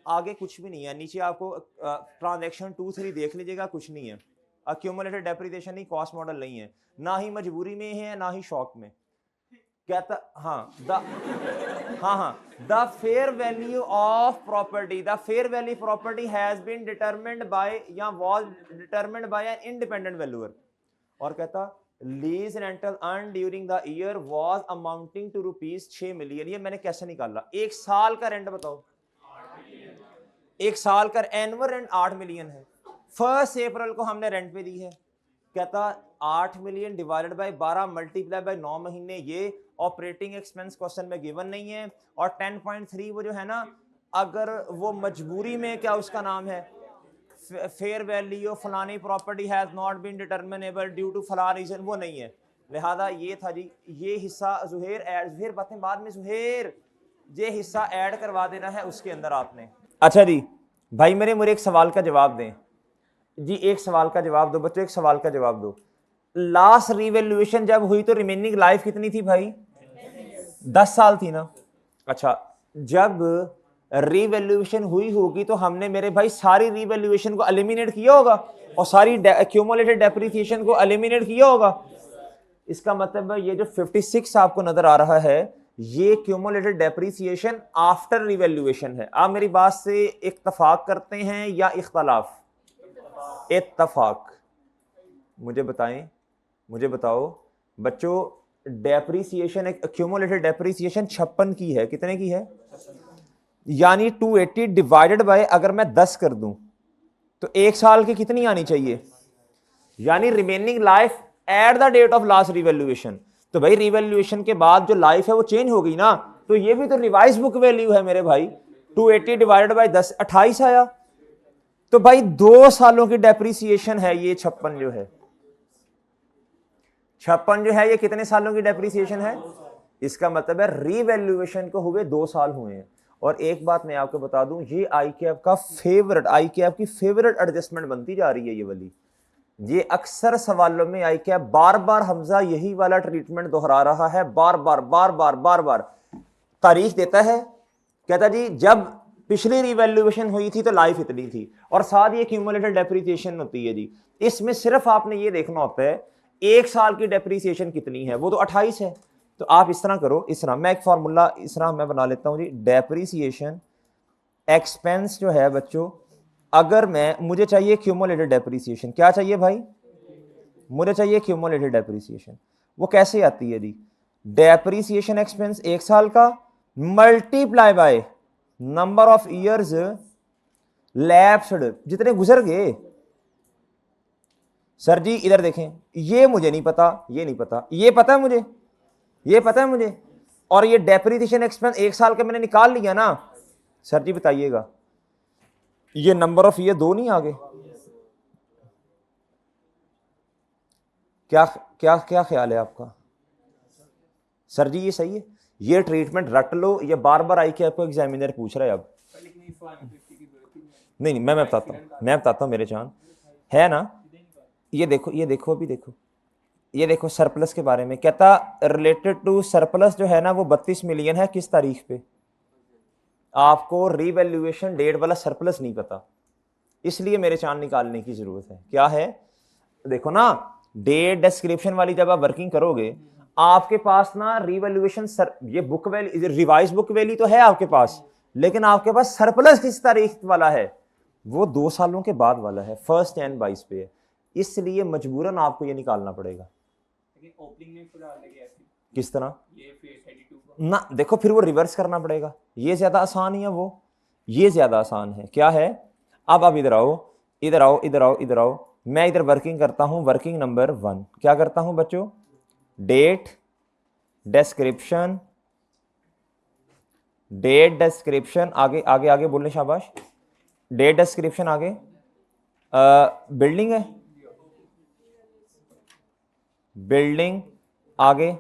आगे कुछ भी नहीं है, नीचे आपको ट्रांजैक्शन 2-3 देख लीजिएगा, कुछ नहीं है, अक्यूमुलेटेड डेप्रिसिएशन नहीं, कॉस्ट मॉडल नहीं है, ना ही मजबूरी में है ना ही शौक में। कहता हाँ the fair value of property, the fair value property has been determined by या was determined by an independent valuer, और कहता lease rental earn during the year was amounting to ₹6 million. ये मैंने कैसे निकाला, एक साल का रेंट बताओ, एक साल का एनुअल रेंट 8 मिलियन है, 1 अप्रैल को हमने रेंट पे दी है, कहता 8 million divided by 12 multiply by 9 महीने, ये ऑपरेटिंग एक्सपेंस क्वेश्चन में गिवन नहीं है, और 10.3 वो जो है ना, अगर वो मजबूरी में क्या उसका नाम है, फेयर वैल्यू फलानी property has not been determinable due to फला रीजन, वो नहीं है। लिहाजा ये था जी, ये हिस्सा जुहेर बातें बाद में, जुहेर ये हिस्सा ऐड करवा देना है उसके अंदर आपने। अच्छा जी भाई मेरे एक सवाल का जवाब दें जी, एक सवाल का जवाब दो बच्चों, एक सवाल का जवाब दो। लास्ट रिवैल्यूएशन जब हुई तो रिमेनिंग लाइफ कितनी थी भाई, 10 साल थी ना। अच्छा, जब रिवैल्यूएशन हुई होगी तो हमने मेरे भाई सारी रिवैल्यूएशन को एलिमिनेट किया होगा और सारी एक्यूमुलेटेड डेप्रिसिएशन को एलिमिनेट किया होगा। इसका मतलब है ये जो 56 आपको नजर आ रहा है ये क्यूमुलेटेड डेप्रिसिएशन आफ्टर रिवैल्यूएशन है। आप मेरी बात से इत्तफाक करते हैं या इख्तलाफ? इत्तफाक। मुझे बताएं, मुझे बताओ बच्चों, डेप्रिसिएशन एक क्यूमुलेटेड डेप्रिसिएशन 56 की है, कितने की है, यानी 280 डिवाइडेड बाय अगर मैं 10 कर दूं तो एक साल की कितनी आनी चाहिए, यानी remaining life at the date of last revaluation. तो भाई रिवैल्यूएशन के बाद जो लाइफ है वो चेंज हो गई ना, तो ये भी तो रिवाइज बुक वैल्यू है मेरे भाई। 280 डिवाइडेड बाय 10 28 आया, तो भाई 2 सालों की डेप्रिसिएशन है ये 56 जो है, 56 जो है ये कितने सालों की डेप्रिसिएशन है। इसका मतलब है रीवैल्यूएशन को हुए 2 साल हुए हैं। और एक बात मैं आपको बता दूं, ये आईकेएप का फेवरेट, आईकेएप की फेवरेट एडजस्टमेंट बनती जा रही है ये वाली। ये अक्सर सवालों में आईकेएप बार बार हमजा यही वाला ट्रीटमेंट दोहरा रहा है, बार बार बार बार बार बार तारीख देता है, कहता जी जब पिछली रिवैल्यूएशन हुई थी तो लाइफ इतनी थी, और साथ ही क्यूमुलेटेड डेप्रिसिएशन होती है जी। इसमें सिर्फ आपने ये देखना होता है एक साल की डेप्रिसिएशन कितनी है, वो तो 28 है। तो आप इस तरह करो, इस तरह मैं एक फार्मूला इस तरह मैं बना लेता हूं जी, डेप्रिसिएशन एक्सपेंस जो है बच्चों, अगर मुझे चाहिए क्यूमुलेटेड डेप्रिसिएशन, क्या चाहिए भाई, मुझे चाहिए क्यूमुलेटेड डेप्रिसिएशन। वो कैसे आती है जी, डेप्रिसिएशन एक्सपेंस एक साल का multiply by number of years lapsed, जितने गुजर गए। सर जी इधर देखें, ये मुझे नहीं पता, ये नहीं पता, ये पता है मुझे, ये पता है मुझे, और ये डेप्रिसिएशन एक्सपेंस एक साल का मैंने निकाल लिया ना। सर जी बताइएगा, ये नंबर ऑफ ईयर 2 नहीं आगे, क्या क्या क्या ख्याल है आपका? सर जी ये सही है, ये ट्रीटमेंट रट लो, ये बार बार आई के आपको एग्जामिनर पूछ रहा है। अब नहीं मैं बताता हूँ मेरे चांद, है ना, ये देखो, ये देखो, अभी देखो, ये देखो सरप्लस के बारे में कहता, रिलेटेड टू सरप्लस जो है ना वो 32 मिलियन है, किस तारीख पे, आपको रिवैल्यूएशन डेट वाला सरप्लस नहीं पता, इसलिए मेरे चांद निकालने की जरूरत है। क्या है, देखो ना, डेट डिस्क्रिप्शन वाली जब आप वर्किंग करोगे आपके पास ना रिवैल्यूएशन ये book value, revise book value तो है आपके पास, लेकिन आपके पास सरप्लस किस तारीख वाला है, वो 2 सालों के बाद वाला है, 1 जनवरी 22 पे है, इसलिए मजबूरन आपको ये निकालना पड़ेगा। किस तरह ना, देखो फिर वो रिवर्स करना पड़ेगा, ये ज्यादा आसान है, वो ये ज्यादा आसान है। क्या है, अब इधर आओ, इधर आओ, इधर आओ, इधर आओ, मैं इधर वर्किंग करता हूं, वर्किंग नंबर 1 क्या करता हूं बच्चों, डेट डिस्क्रिप्शन, डेट डिस्क्रिप्शन, आगे आगे आगे बोलने शाबाश, डेट डिस्क्रिप्शन आगे, बिल्डिंग है, बिल्डिंग, आगे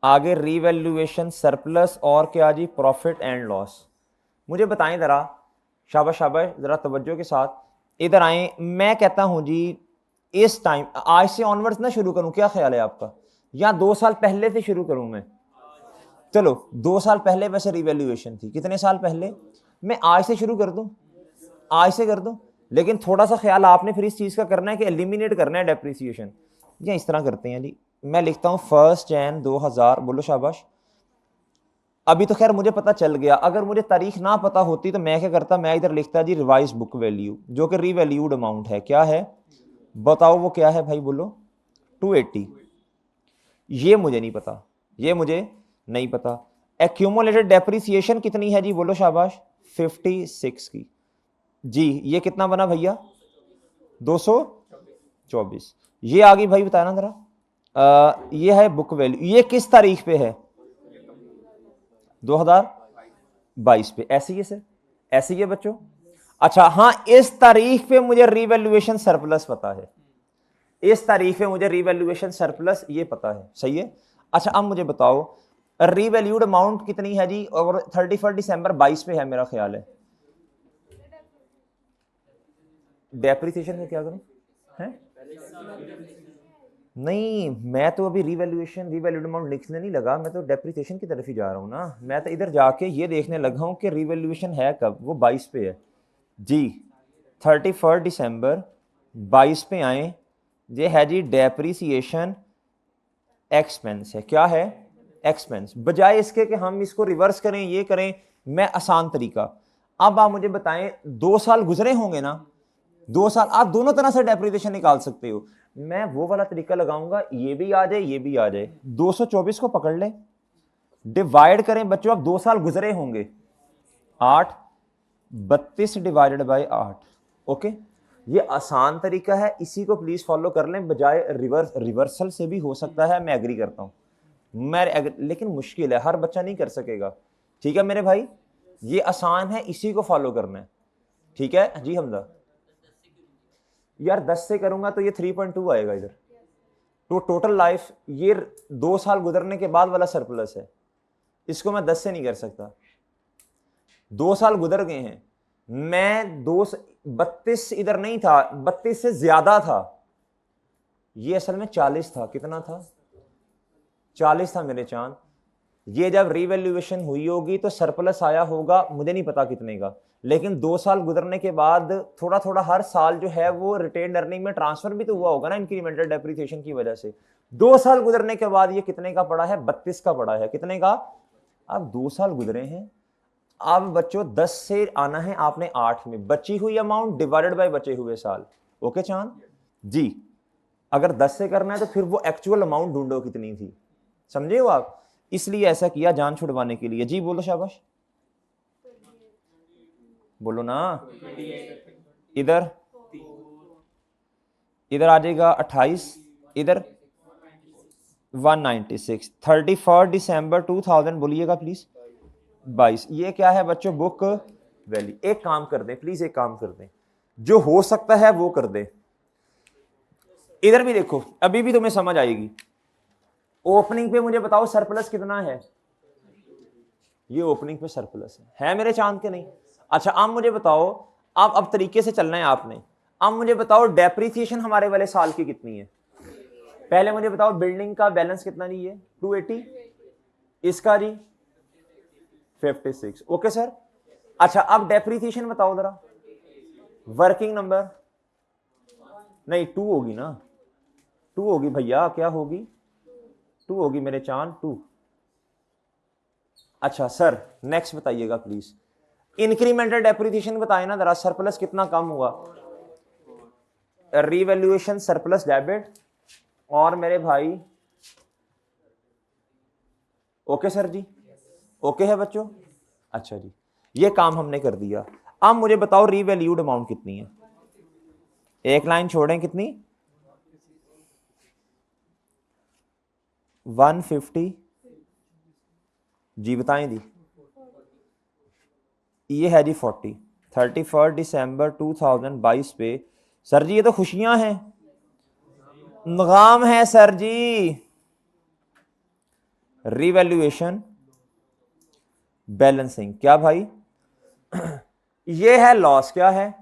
आगे रीवैल्यूएशन सरप्लस और क्या जी, प्रॉफिट एंड लॉस। मुझे बताएं जरा, शाबाश शाबाश, जरा तवज्जो के साथ इधर आए। मैं कहता हूं जी इस टाइम आज से ऑनवर्ड्स ना शुरू करूं, क्या ख्याल है आपका, या 2 साल पहले से शुरू करूं मैं? चलो 2 साल पहले वैसे रिवैल्यूएशन थी, कितने साल पहले? मैं आज से शुरू कर दूं, आज से कर दूं, लेकिन थोड़ा सा ख्याल आपने फिर इस चीज का करना है कि एलिमिनेट करना है डेप्रिसिएशन। या इस तरह करते हैं जी, मैं लिखता हूं 1 जनवरी 2000, बोलो शाबाश। अभी तो खैर मुझे पता चल गया, अगर मुझे तारीख ना पता होती तो मैं क्या करता, मैं इधर लिखता जी रिवाइज बुक वैल्यू, जो कि रीवैल्यूड अमाउंट है। क्या है बताओ, वो क्या है भाई, बोलो। 280। ये मुझे नहीं पता, ये मुझे नहीं पता। एक्यूमुलेटेड डेप्रिसिएशन कितनी है जी, बोलो शाबाश, 56 की। जी ये कितना बना भैया, 224। ये आ गई भाई, बताना जरा। ये है बुक वैल्यू, ये किस तारीख पे है? 2022 पे। ऐसी है सर, ऐसी है बच्चों। अच्छा हाँ, इस तारीख पे मुझे रीवैल्यूएशन सरप्लस पता है, इस तारीख पे मुझे रीवैल्यूएशन सरप्लस ये पता है, सही है। अच्छा अब मुझे बताओ रीवैल्यूड अमाउंट कितनी है जी, और 31 दिसंबर 22 पे है मेरा ख्याल है। डेप्रिसिएशन में क्या करूं है? नहीं, मैं तो अभी रीवैल्यूड अमाउंट लिखने नहीं लगा, मैं तो डेप्रिसिएशन की तरफ ही जा रहा हूँ ना। मैं तो इधर जाके ये देखने लगा हूँ कि रीवैल्यूएशन है कब, वो 22 पे है जी। 31 दिसंबर 22 पे आए, ये है जी डेप्रिसिएशन एक्सपेंस है। क्या है? एक्सपेंस। बजाय इसके कि हम इसको रिवर्स करें, ये करें, मैं आसान तरीका, अब आप मुझे बताएं 2 साल गुजरे होंगे ना, 2 साल आप दोनों तरह से डेप्रिसिएशन निकाल सकते हो। मैं वो वाला तरीका लगाऊंगा, ये भी आ जाए ये भी आ जाए। 224 को पकड़ ले, डिवाइड करें बच्चों, अब 2 साल गुजरे होंगे, 8, 32 डिवाइडेड बाय 8। ओके, ये आसान तरीका है, इसी को प्लीज फॉलो कर लें, बजाय रिवर्सल से भी हो सकता है, मैं एग्री करता हूं, लेकिन मुश्किल है, हर बच्चा नहीं कर सकेगा। ठीक है मेरे भाई, ये आसान है, इसी को फॉलो करना है। ठीक है जी हमदा, यार 10 से करूंगा तो ये 3.2 आएगा इधर, तो टोटल लाइफ ये 2 साल गुजरने के बाद वाला सरप्लस है, इसको मैं 10 से नहीं कर सकता। 2 साल गुजर गए हैं, मैं 32 इधर नहीं था, 32 से ज्यादा था, ये असल में 40 था। कितना था? 40 था मेरे चांद। ये जब रीवैल्यूएशन हुई होगी तो सरप्लस आया होगा, मुझे नहीं पता कितने का, लेकिन 2 साल गुजरने के बाद थोड़ा थोड़ा हर साल जो है वो रिटेन अर्निंग में ट्रांसफर भी तो हुआ होगा ना इंक्रीमेंटल डेप्रिसिएशन की वजह से। 2 साल गुजरने के बाद ये कितने का पड़ा है? 32 का पड़ा है। कितने का? अब 2 साल गुजरे हैं, अब बच्चों 10 से आना है आपने 8 में, बची हुई अमाउंट डिवाइडेड बाय बचे हुए साल। ओके चांद जी, अगर 10 से करना है तो फिर वो एक्चुअल अमाउंट ढूंढो कितनी थी, समझे हो आप, इसलिए ऐसा किया जान छुड़वाने के लिए। जी बोलो शाबाश, बोलो ना। इधर इधर आ जाएगा 28, इधर 196। 31 दिसंबर 2000 बोलिएगा प्लीज, 22। ये क्या है बच्चों? Book value. एक काम कर दें प्लीज, एक काम कर दें, जो हो सकता है वो कर दें। इधर भी देखो, अभी भी तुम्हें समझ आएगी। ओपनिंग पे मुझे बताओ सरप्लस कितना है? ये ओपनिंग पे सरप्लस है मेरे चांद के नहीं? अच्छा अब मुझे बताओ, अब तरीके से चलना है आपने। अब मुझे बताओ डेप्रिसिएशन हमारे वाले साल की कितनी है? पहले मुझे बताओ बिल्डिंग का बैलेंस कितना जी है? 280। इसका जी 56। Okay sir. अच्छा अब डेप्रिसिएशन बताओ जरा, वर्किंग नंबर नहीं 2 होगी ना, 2 होगी भैया, क्या होगी? 2 होगी मेरे चांद, 2। अच्छा सर नेक्स्ट बताइएगा प्लीज, इंक्रीमेंटल डेप्रिसिएशन बताए ना जरा, सरप्लस कितना कम हुआ? रीवैल्यूएशन सरप्लस डेबिट, और मेरे भाई ओके सर जी, ओके है बच्चों? अच्छा जी, ये काम हमने कर दिया। अब मुझे बताओ रीवैल्यूड अमाउंट कितनी है? एक लाइन छोड़ें, कितनी? 150 जी, बताएं दी। ये है जी 40। 31 दिसंबर 2022 पे सर जी ये तो खुशियां हैं, गाम है सर जी। रिवैल्यूएशन बैलेंसिंग क्या भाई? ये है लॉस, क्या है?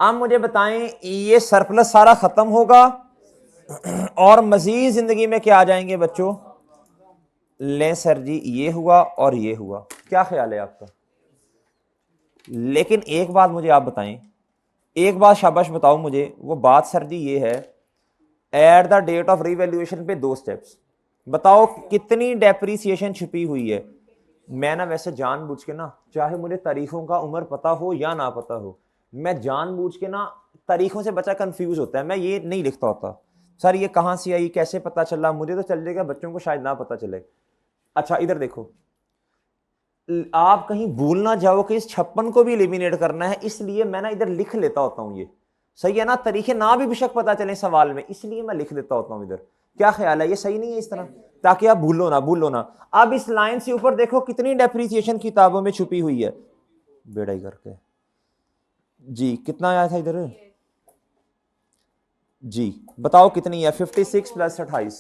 अब मुझे बताएं, ये सरप्लस सारा खत्म होगा और मजीद जिंदगी में क्या आ जाएंगे बच्चों? ले सर जी ये हुआ और ये हुआ, क्या ख्याल है आपका? लेकिन एक बात मुझे आप बताएं, एक बात शाबाश बताओ मुझे, वो बात सर जी ये है, at the date of revaluation पे 2 स्टेप्स, बताओ कितनी डेप्रीसिएशन छुपी हुई है? मैं ना वैसे जानबूझ के ना, चाहे मुझे तारीखों का उम्र पता हो या ना पता हो, मैं जानबूझ के ना तारीखों से बच्चा कंफ्यूज होता है, मैं ये नहीं लिखता होता सर ये कहां से आई, कैसे पता चला, मुझे तो चल जाएगा, बच्चों को शायद ना पता चले। अच्छा इधर देखो, आप कहीं भूल ना जाओ कि इस 56 को भी एलिमिनेट करना है, इसलिए मैं ना इधर लिख लेता होता हूं, ये सही है ना, तरीके ना भी बेशक पता चले सवाल में, इसलिए मैं लिख देता होता हूं इधर। क्या ख्याल है, ये सही नहीं है इस तरह, ताकि आप भूलो ना। अब इस लाइन से ऊपर देखो कितनी डेप्रीसिएशन किताबों में छुपी हुई है, बेड़ा करके जी, कितना आया था इधर जी, बताओ कितनी है? 56 प्लस 28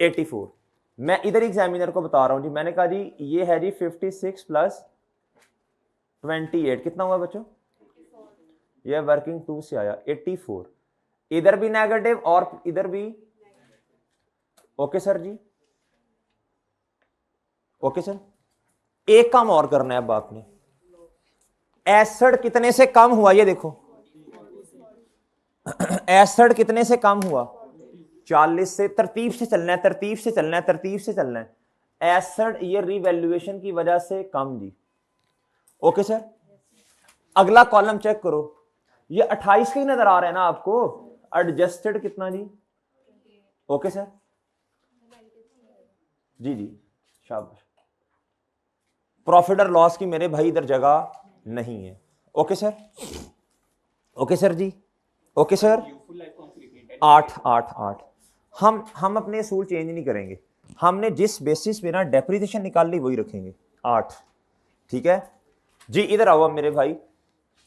84। मैं इधर एग्जामिनर को बता रहा हूं जी, मैंने कहा जी ये है जी 56 प्लस 28 कितना हुआ बच्चों? ये वर्किंग 2 से आया 84, इधर भी नेगेटिव और इधर भी। ओके सर जी, ओके सर। एक काम और करना है अब आपने, एसिड कितने से कम हुआ ये देखो, एसिड कितने से कम हुआ? 40 से। तरतीब से चलना है, तरतीब से चलना है, तरतीब से चलना है। एसिड ये रिवैल्यूएशन की वजह से कम जी। ओके सर, अगला कॉलम चेक करो, ये 28 का ही नजर आ रहा है ना आपको, एडजस्टेड कितना जी? ओके सर जी जी, शाबाश। प्रॉफिट और लॉस की मेरे भाई इधर जगह नहीं है। ओके सर, ओके सर जी, ओके सर। 8 8 8, हम अपने असूल चेंज नहीं करेंगे, हमने जिस बेसिस पे ना डेप्रिसिएशन निकाल ली वही रखेंगे, 8। ठीक है जी, इधर आओ अब मेरे भाई,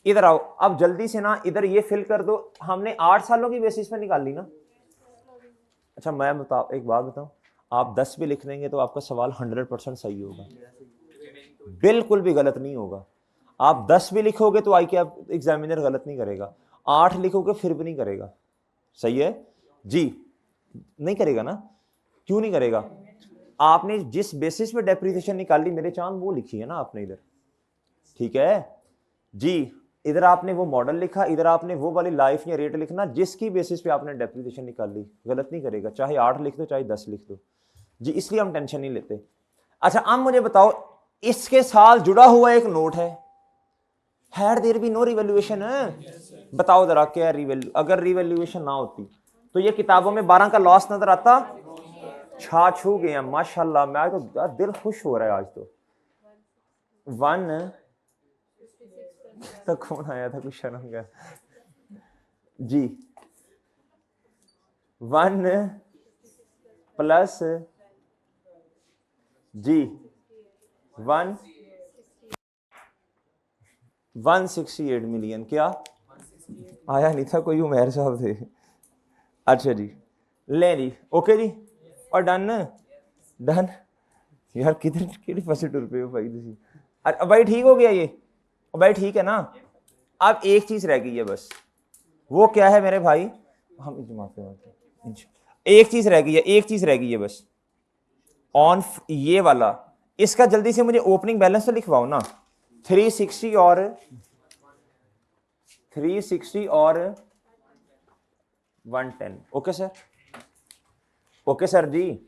इधर आओ अब जल्दी से ना, इधर ये फिल कर दो, हमने 8 सालों की बेसिस पे निकाल ली ना। अच्छा मैं बताओ, एक बात बताऊं, आप 10 भी लिख देंगे तो आपका सवाल 100% सही होगा, बिल्कुल भी गलत नहीं होगा। आप 10 भी लिखोगे तो आई के एग्जामिनर गलत नहीं करेगा, 8 लिखोगे फिर भी नहीं करेगा, सही है जी, नहीं करेगा ना, क्यों नहीं करेगा? आपने जिस बेसिस पे डेप्रिसिएशन निकाली मेरे चांद वो लिखी है ना आपने इधर, ठीक है जी। इधर आपने वो मॉडल लिखा, इधर आपने वो वाली लाइफ या रेट लिखना जिसकी बेसिस पे आपने डेप्रिसिएशन निकाली, गलत नहीं करेगा, चाहे 8 लिख दो चाहे 10 लिख दो जी, इसलिए हम टेंशन नहीं लेते। अच्छा अब मुझे बताओ, इसके साथ जुड़ा हुआ एक नोट है, had there be no revaluation, बताओ जरा क्या रिवैल्यू, अगर रिवैल्यूएशन ना होती तो ये किताबों में 12 का लॉस नजर आता? छा छू गए हैं माशाल्लाह, मैं तो दिल खुश हो रहा है आज तो। 1 तो कौन आया था, कुछ शर्म का जी, 1 प्लस जी 168 मिलियन, क्या आया नहीं था, कोई उमेर साहब थे। अच्छा जी, ले जी, ओके जी, और डन डन। यार कितनी फंसे टुर पे हो भाई तुम, भाई ठीक हो गया ये भाई, ठीक है ना? अब एक चीज रह गई है बस, वो क्या है मेरे भाई, हम एक चीज रह गई है, एक चीज रह गई है बस, ऑन ये वाला, इसका जल्दी से मुझे ओपनिंग बैलेंस तो लिखवाओ ना, 360 और 110। ओके सर, ओके सर जी।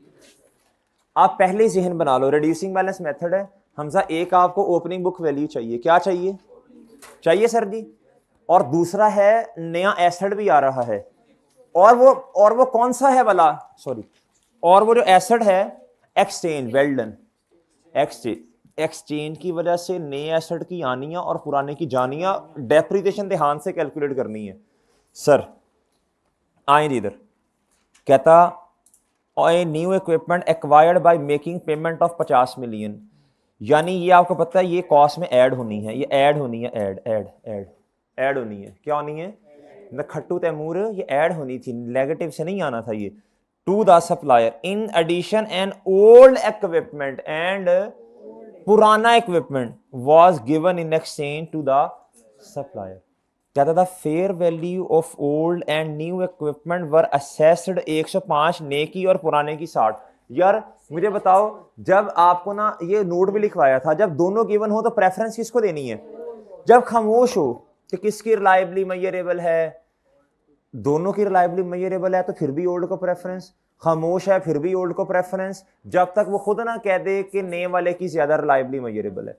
आप पहले जहन बना लो, रिड्यूसिंग बैलेंस मेथड है हमजा, एक आपको ओपनिंग बुक वैल्यू चाहिए, क्या चाहिए? चाहिए सर जी, और दूसरा है नया एसेट भी आ रहा है, और वो कौन सा है वाला, सॉरी, और वो जो एसेट है एक्सचेंज, वेल डन, एक्सचेंज की वजह से नए एसेट की आनियां और पुराने की जानियां, डेप्रिसिएशन ध्यान से कैलकुलेट करनी है सर। आए जी इधर, कहता a new equipment acquired by making payment of 50 million, यानी ये आपको पता है ये कॉस्ट में ऐड होनी है, ये ऐड होनी है, ऐड ऐड ऐड ऐड होनी है। क्या होनी है? खट्टू तैमूर, ये ऐड होनी थी, नेगेटिव से नहीं आना था ये। To the supplier in addition and old equipment and पुराना equipment was given in exchange to the supplier. कहता था fair value of old and new equipment were assessed 105 नए की और पुराने की 60। यार मुझे बताओ, जब आपको ना ये नोट भी लिखवाया था, जब दोनों गिवन हो तो प्रेफरेंस किसको देनी है? जब खामोश हो कि किसकी रिलायबली मेजरेबल है, दोनों की रिलायबली मेजरेबल है तो फिर भी ओल्ड को प्रेफरेंस, खामोश है फिर भी ओल्ड को प्रेफरेंस, जब तक वो खुद ना कह दे कि नए वाले की ज्यादा रिलायबली मेजरेबल है।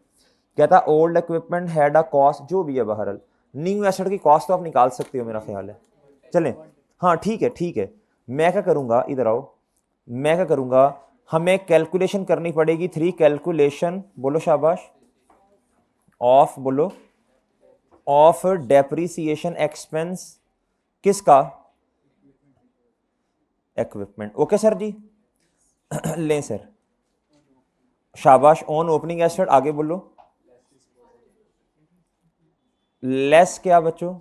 कहता old equipment had a cost, जो भी है बहरहाल न्यू एसेट की कॉस्ट तो आप निकाल सकते हो मेरा ख्याल है। चलें, हाँ ठीक है ठीक है। मैं क्या करूंगा, इधर आओ, मैं क्या करूंगा, हमें कैलकुलेशन करनी पड़ेगी। 3 कैलकुलेशन, बोलो शाबाश, ऑफ, बोलो, ऑफ डेप्रिसिएशन एक्सपेंस, किसका? इक्विपमेंट। ओके सर जी। लें सर, शाबाश। ऑन ओपनिंग एसेट, आगे बोलो। लेस क्या बच्चों?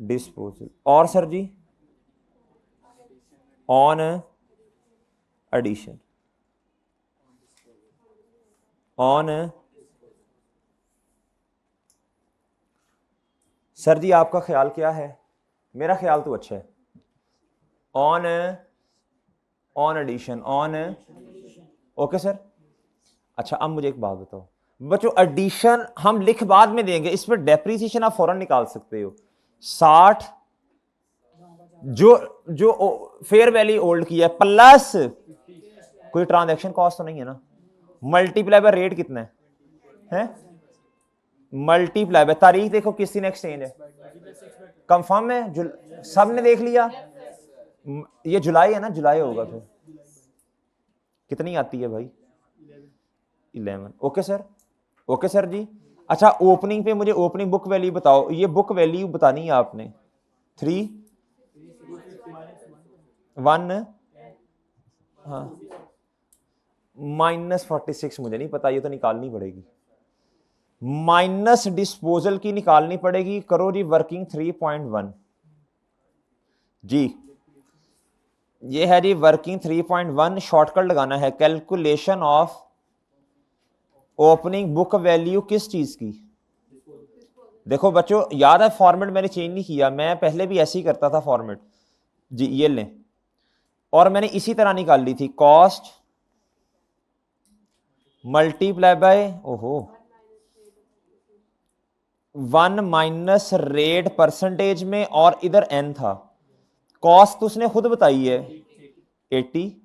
डिस्पोजल। और सर जी? On addition, on. सर जी आपका ख्याल क्या है? मेरा ख्याल तो अच्छा है। On, on addition, on. Okay sir. अच्छा अब मुझे एक बात बताओ बच्चों, एडिशन हम लिख बाद में देंगे, इस पर डेप्रिसिएशन आप फौरन निकाल सकते हो। 60 जो जो फेयर वैल्यू ओल्ड की है, प्लस कोई ट्रांजैक्शन कॉस्ट तो नहीं है ना, मल्टीप्लाई बाय रेट कितना है? मल्टीप्लाई बाय तारीख, देखो किस दिन एक्सचेंज है, कंफर्म है, सब ने देख लिया, ये जुलाई है ना, जुलाई होगा फिर। कितनी आती है भाई? 11। ओके सर, ओके सर जी। अच्छा ओपनिंग पे मुझे ओपनिंग बुक वैल्यू बताओ, ये बुक वैल्यू बतानी है आपने। 3 1, हाँ, -46 मुझे नहीं पता, ये तो निकालनी पड़ेगी, माइनस डिस्पोजल की निकालनी पड़ेगी। करो जी वर्किंग 3.1 जी, ये है जी वर्किंग 3.1। शॉर्टकट लगाना है, calculation of opening book value किस चीज की? देखो बच्चों याद है फॉर्मेट मैंने चेंज नहीं किया, मैं पहले भी ऐसे ही करता था फॉर्मेट जी। ये लें, और मैंने इसी तरह निकाल ली थी, कॉस्ट मल्टीप्लाई बाय, ओहो, 1 माइनस रेट परसेंटेज में, और इधर n था, कॉस्ट तो उसने खुद बताई है 80,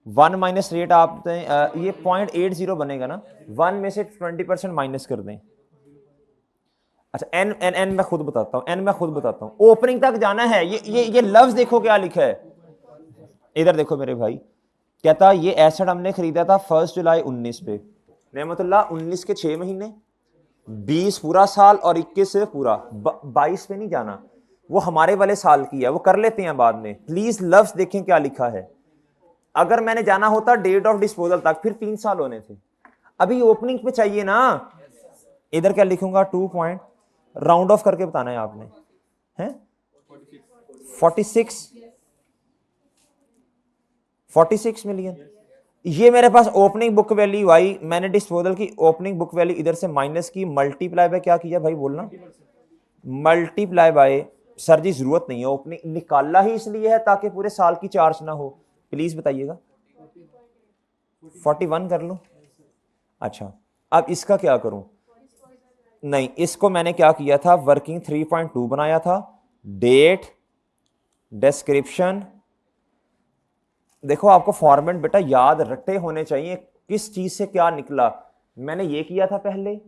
1 माइनस रेट आपने ये 0.80 बनेगा ना, 1 में से 20% माइनस कर दें। अच्छा एन एन एन मैं खुद बताता हूं, एन मैं खुद बताता हूं, ओपनिंग तक जाना है। ये लफ्ज देखो क्या लिखा है, इधर देखो मेरे भाई। कहता ये एसेट हमने खरीदा था 1 जुलाई 19 पे, नेमतुल्लाह 19 के 6 महीने, 20 पूरा साल और 21 पूरा, 22 पे नहीं जाना, वो हमारे वाले साल की है, वो कर लेते हैं बाद में। प्लीज लफ्ज देखें क्या लिखा है। अगर मैंने जाना होता डेट ऑफ डिस्पोजल तक, फिर 3 साल होने थे, अभी ओपनिंग पे चाहिए ना। इधर क्या लिखूंगा, 2 पॉइंट, राउंड ऑफ करके बताना है आपने, हैं 46 मिलियन। ये मेरे पास ओपनिंग बुक वैल्यू आई, मैंने डिस्पोजल की ओपनिंग बुक वैल्यू इधर से माइनस की, मल्टीप्लाई बाय क्या किया भाई बोलना, मल्टीप्लाई बाय। सर जी जरूरत नहीं है, ओपनिंग निकाला ही इसलिए है ताकि पूरे साल की चार्ज ना हो। प्लीज बताइएगा, 41 कर लूं? अच्छा अब इसका क्या करूं? नहीं, इसको मैंने क्या किया था, वर्किंग 3.2 बनाया था, डेट, डिस्क्रिप्शन। देखो आपको फॉर्मेट बेटा याद रट्टे होने चाहिए, किस चीज से क्या निकला। मैंने ये किया था पहले,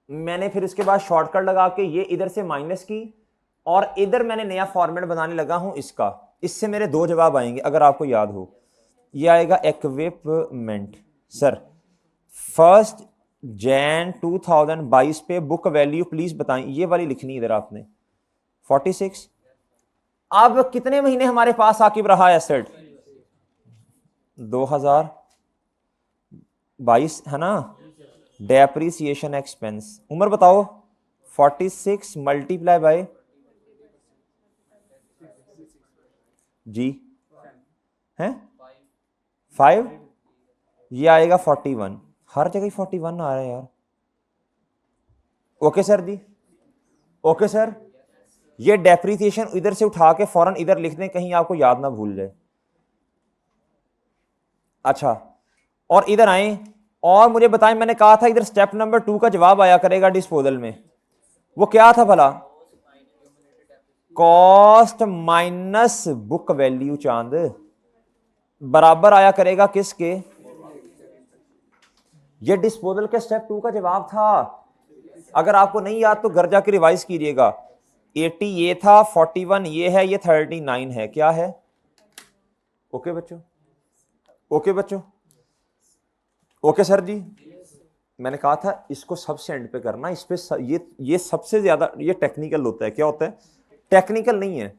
मैंने फिर उसके बाद शॉर्टकट लगा के ये इधर से माइनस की, और इधर मैंने नया फॉर्मेट बनाने लगा हूं इसका। इससे मेरे 2 जवाब आएंगे अगर आपको याद हो। ये आएगा इक्विपमेंट। सर 1 जैन 2022 पे बुक वैल्यू प्लीज बताएं, ये वाली लिखनी इधर आपने 46। अब कितने महीने हमारे पास आकिब रहा एसेट? 2022 है ना, डेप्रीसिएशन एक्सपेंस, उम्र बताओ 46 मल्टीप्लाई बाय जी हैं 5, ये आएगा 41, हर जगह 41 आ रहा है यार। ओके सर जी, ओके सर। ये डेप्रीसिएशन इधर से उठा के फौरन इधर लिख दें, कहीं आपको याद ना भूल जाए। अच्छा, और इधर आए और मुझे बताएं, मैंने कहा था इधर स्टेप नंबर 2 का जवाब आया करेगा डिस्पोजल में, वो क्या था भला? कॉस्ट माइनस बुक वैल्यू चांद, बराबर आया करेगा किसके? ये डिस्पोजल के स्टेप 2 का जवाब था। अगर आपको नहीं याद तो घर जाके रिवाइज कीजिएगा। 80 ये था, 41 ये है, ये 39 है, क्या है? ओके बच्चों, ओके बच्चों, ओके सर जी। मैंने कहा था इसको सबसे एंड पे करना, इस पे ये सबसे ज्यादा ये टेक्निकल होता है। क्या होता है? टेक्निकल नहीं है,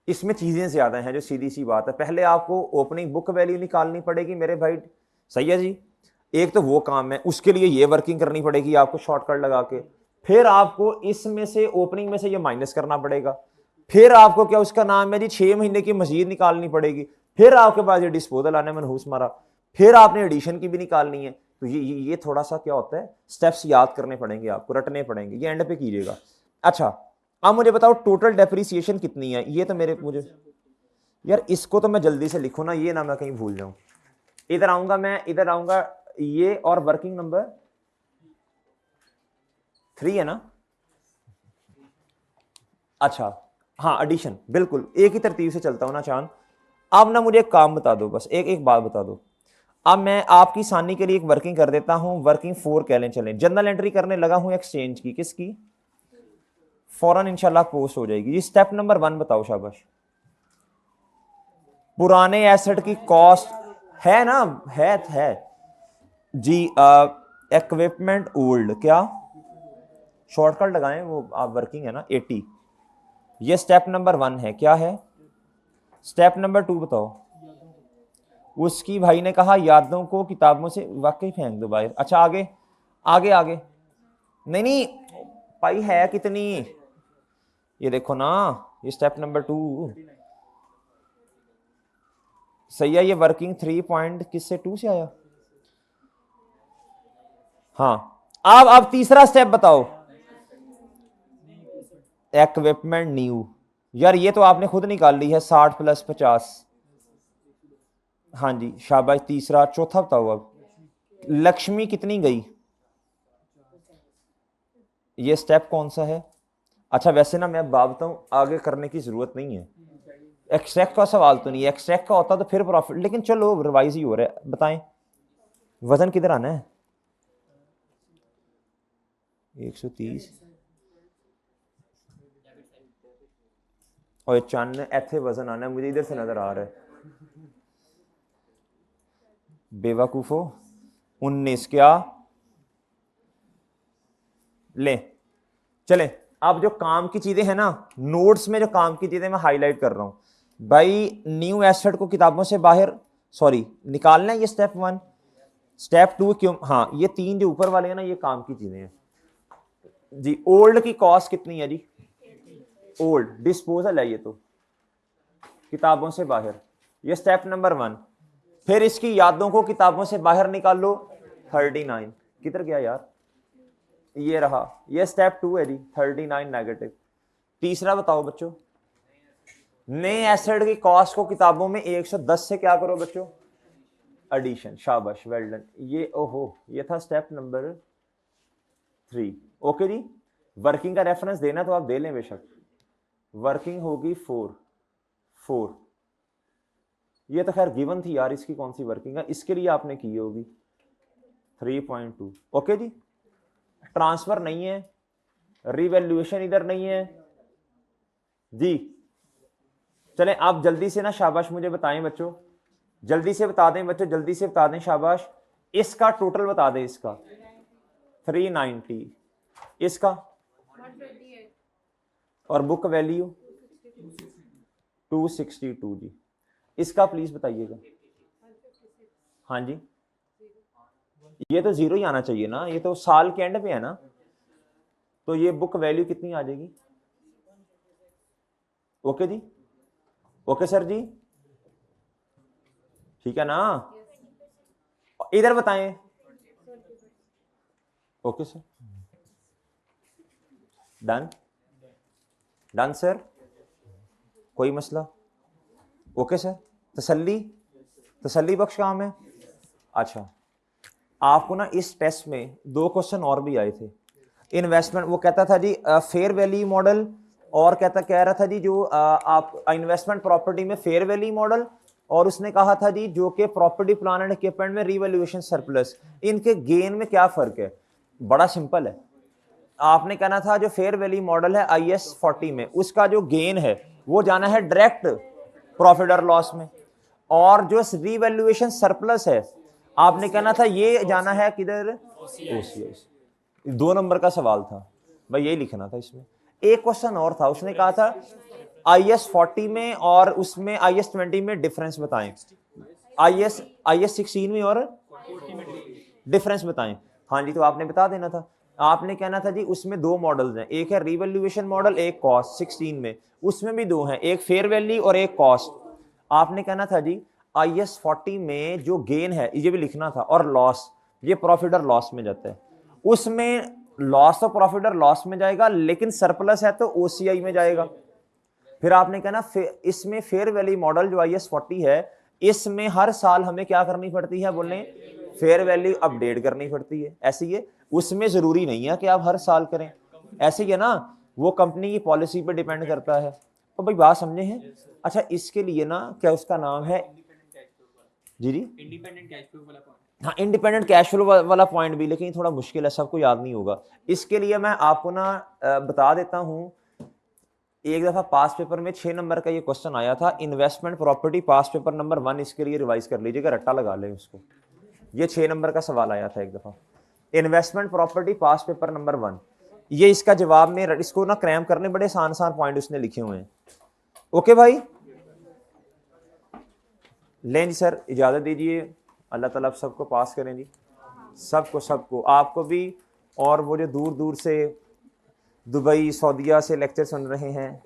इसमें चीजें ज्यादा हैं, जो सीधी सी बात है। पहले आपको ओपनिंग बुक वैल्यू निकालनी पड़ेगी मेरे भाई, सही है जी। एक तो वो काम है, उसके लिए ये वर्किंग करनी पड़ेगी आपको शॉर्टकट लगा के। फिर आपको इसमें से ओपनिंग में से ये माइनस करना पड़ेगा। फिर आपको क्या उसका नाम है जी 6 महीने की मजीद निकालनी पड़ेगी। फिर आपके पास ये डिस्पोजल आने में मनहूस मारा। फिर आपने एडिशन की भी निकालनी है। तो ये थोड़ा सा क्या होता है, स्टेप्स याद करने पड़ेंगे आपको, रटने पड़ेंगे, ये एंड पे कीजिएगा। अच्छा, अब मुझे बताओ टोटल डेप्रीसिएशन कितनी है? ये तो मुझे यार इसको तो मैं जल्दी से लिखूं ना, ये ना मैं कहीं भूल जाऊं। इधर आऊंगा मैं, इधर आऊंगा, ये और वर्किंग नंबर 3 है ना? अच्छा हाँ, एडिशन, बिल्कुल एक ही तरतीब से चलता हूं ना चांद। अब ना मुझे एक काम बता दो, बस एक बात बता दो। अब मैं आपकी आसानी के लिए एक वर्किंग कर देता हूं, वर्किंग 4 कह लें, चलें। जनरल एंट्री करने लगा हूं एक्सचेंज की, किसकी? फौरन इंशाल्लाह पोस्ट हो जाएगी। ये स्टेप नंबर 1 बताओ, शाबाश। पुराने एसेट की कॉस्ट है ना? है जी। इक्विपमेंट ओल्ड, क्या शॉर्टकट लगाएं, वो आप वर्किंग है ना 80। ये स्टेप नंबर 1 है, क्या है? स्टेप नंबर 2 बताओ। उसकी भाई ने कहा यादों को किताबों से वाकई फेंक दो बाहर। अच्छा आगे आगे आगे, नहीं नहीं भाई है कितनी, ये देखो ना, ये स्टेप नंबर 2 सही है। ये वर्किंग 3 पॉइंट किससे 2 से आया? हाँ, अब तीसरा स्टेप बताओ। इक्विपमेंट न्यू, यार ये तो आपने खुद निकाल ली है, 60 + 50। हाँ जी शाबाश, तीसरा। चौथा बताओ अब, लक्ष्मी कितनी गई? ये स्टेप कौन सा है? अच्छा वैसे ना मैं बात बताऊं, आगे करने की जरूरत नहीं है। एक्सट्रैक्ट का सवाल तो नहीं है, एक्सट्रैक्ट का होता तो फिर प्रॉफिट, लेकिन चलो रिवाइज ही हो रहा है। बताएं वजन किधर आना है? 130 और 94 ऐसे वजन आना है, मुझे इधर से नजर आ रहा है। बेवकूफो 19 क्या ले चले। अब जो काम की चीजें हैं ना, नोट्स में जो काम की चीजें मैं हाईलाइट कर रहा हूं भाई। न्यू एसेट को किताबों से बाहर, सॉरी निकालना है, ये स्टेप 1। स्टेप 2 क्यों? हाँ ये 3 जो ऊपर वाले हैं ना, ये काम की चीजें हैं जी। ओल्ड की कॉस्ट कितनी है जी? ओल्ड डिस्पोजल है ये तो, किताबों से बाहर, ये स्टेप नंबर 1। फिर इसकी यादों को किताबों से बाहर निकालो, 39। किधर गया यार? ये रहा, ये स्टेप 2 है जी, 39 नेगेटिव। तीसरा बताओ बच्चों, नए एसेट की कॉस्ट को किताबों में 110 से क्या करो बच्चों? एडिशन, शाबाश वेल डन। ये ओहो, ये था स्टेप नंबर 3। ओके जी, वर्किंग का रेफरेंस देना तो आप दे लें बेशक। वर्किंग होगी 4। ये तो खैर गिवन थी यार, इसकी कौन सी वर्किंग है, इसके लिए आपने की होगी 3.2। ओके जी, ट्रांसफर नहीं है, रिवैल्यूएशन इधर नहीं है जी। चलें आप जल्दी से ना, शाबाश मुझे बताएं बच्चों, जल्दी से बता दें बच्चों, जल्दी से बता दें, शाबाश। इसका टोटल बता दें, इसका 390, इसका और बुक वैल्यू 262 जी। इसका प्लीज बताइएगा। हाँ जी, ये तो जीरो ही आना चाहिए ना, ये तो साल के एंड पे है ना, तो ये बुक वैल्यू कितनी आ जाएगी? ओके जी, ओके सर जी, ठीक है ना, इधर बताएं। Okay sir, done done sir, कोई मसला? ओके सर, तसल्ली, तसल्ली बख्श काम है। अच्छा, आपको ना इस टेस्ट में 2 क्वेश्चन और भी आए थे। इन्वेस्टमेंट, वो कहता था जी फेयर वैल्यू मॉडल, और कह रहा था जी जो आप इन्वेस्टमेंट प्रॉपर्टी में फेयर वैल्यू मॉडल, और उसने कहा था जी जो कि प्रॉपर्टी प्लान एंड इक्विपमेंट में रिवैल्यूएशन सरप्लस, इनके गेन में क्या फर्क है? बड़ा सिंपल है, आपने कहना था जो फेयर वैल्यू मॉडल है IAS 40 में, उसका जो गेन है वो जाना है डायरेक्ट प्रॉफिट और लॉस में, और जो रिवैल्यूएशन सरप्लस है आपने कहना था ये जाना है किधर? OCI। 2 नंबर का सवाल था भाई, यही लिखना था इसमें। एक क्वेश्चन और था, उसने कहा था IAS 40 में और उसमें IAS 20 में डिफरेंस बताएं, IAS 16 में और डिफरेंस बताएं। हाँ जी, तो आपने बता देना था, आपने कहना था जी उसमें 2 मॉडल्स हैं, एक है रिवैल्यूएशन मॉडल, एक कॉस्ट। 16 में उसमें भी 2 हैं, एक फेयर वैल्यू और एक कॉस्ट। आपने कहना था जी IAS 40 में जो गेन है ये भी लिखना था, और लॉस ये प्रॉफिट और लॉस में जाता है, उसमें लॉस तो प्रॉफिट और लॉस में जाएगा, लेकिन सरप्लस है तो OCI में जाएगा। फिर आपने कहना इसमें फेयर वैल्यू मॉडल जो IAS 40 है, इसमें हर साल हमें क्या करनी पड़ती है? बोले फेयर वैल्यू अपडेट करनी पड़ती है, ऐसी है। उसमें जरूरी नहीं है कि आप हर साल करें, ऐसे ही है ना, वो कंपनी की पॉलिसी पे डिपेंड करता है। तो भाई बात समझे हैं? अच्छा, इसके लिए ना क्या उसका नाम है जी इंडिपेंडेंट कैश फ्लो वाला पॉइंट। हाँ, इंडिपेंडेंट कैश फ्लो वाला पॉइंट भी, लेकिन थोड़ा मुश्किल है, सबको याद नहीं होगा। इसके लिए मैं आपको ना बता देता हूँ, एक दफा पास पेपर में 6 नंबर का ये क्वेश्चन आया था, इन्वेस्टमेंट प्रॉपर्टी पास पेपर नंबर 1, इसके लिए रिवाइज कर लीजिएगा, रट्टा लगा लें उसको। ये 6 नंबर का सवाल आया था एक दफा, इन्वेस्टमेंट प्रॉपर्टी पास पेपर नंबर 1। ये इसका जवाब में, इसको ना क्रैम करने, बड़े आसान आसान पॉइंट उसने लिखे हुए हैं। ओके भाई, लें जी सर, इजाजत दीजिए, अल्लाह ताला आप सबको पास करें जी, सबको आपको भी, और वो जो दूर दूर से दुबई सऊदीया से लेक्चर सुन रहे हैं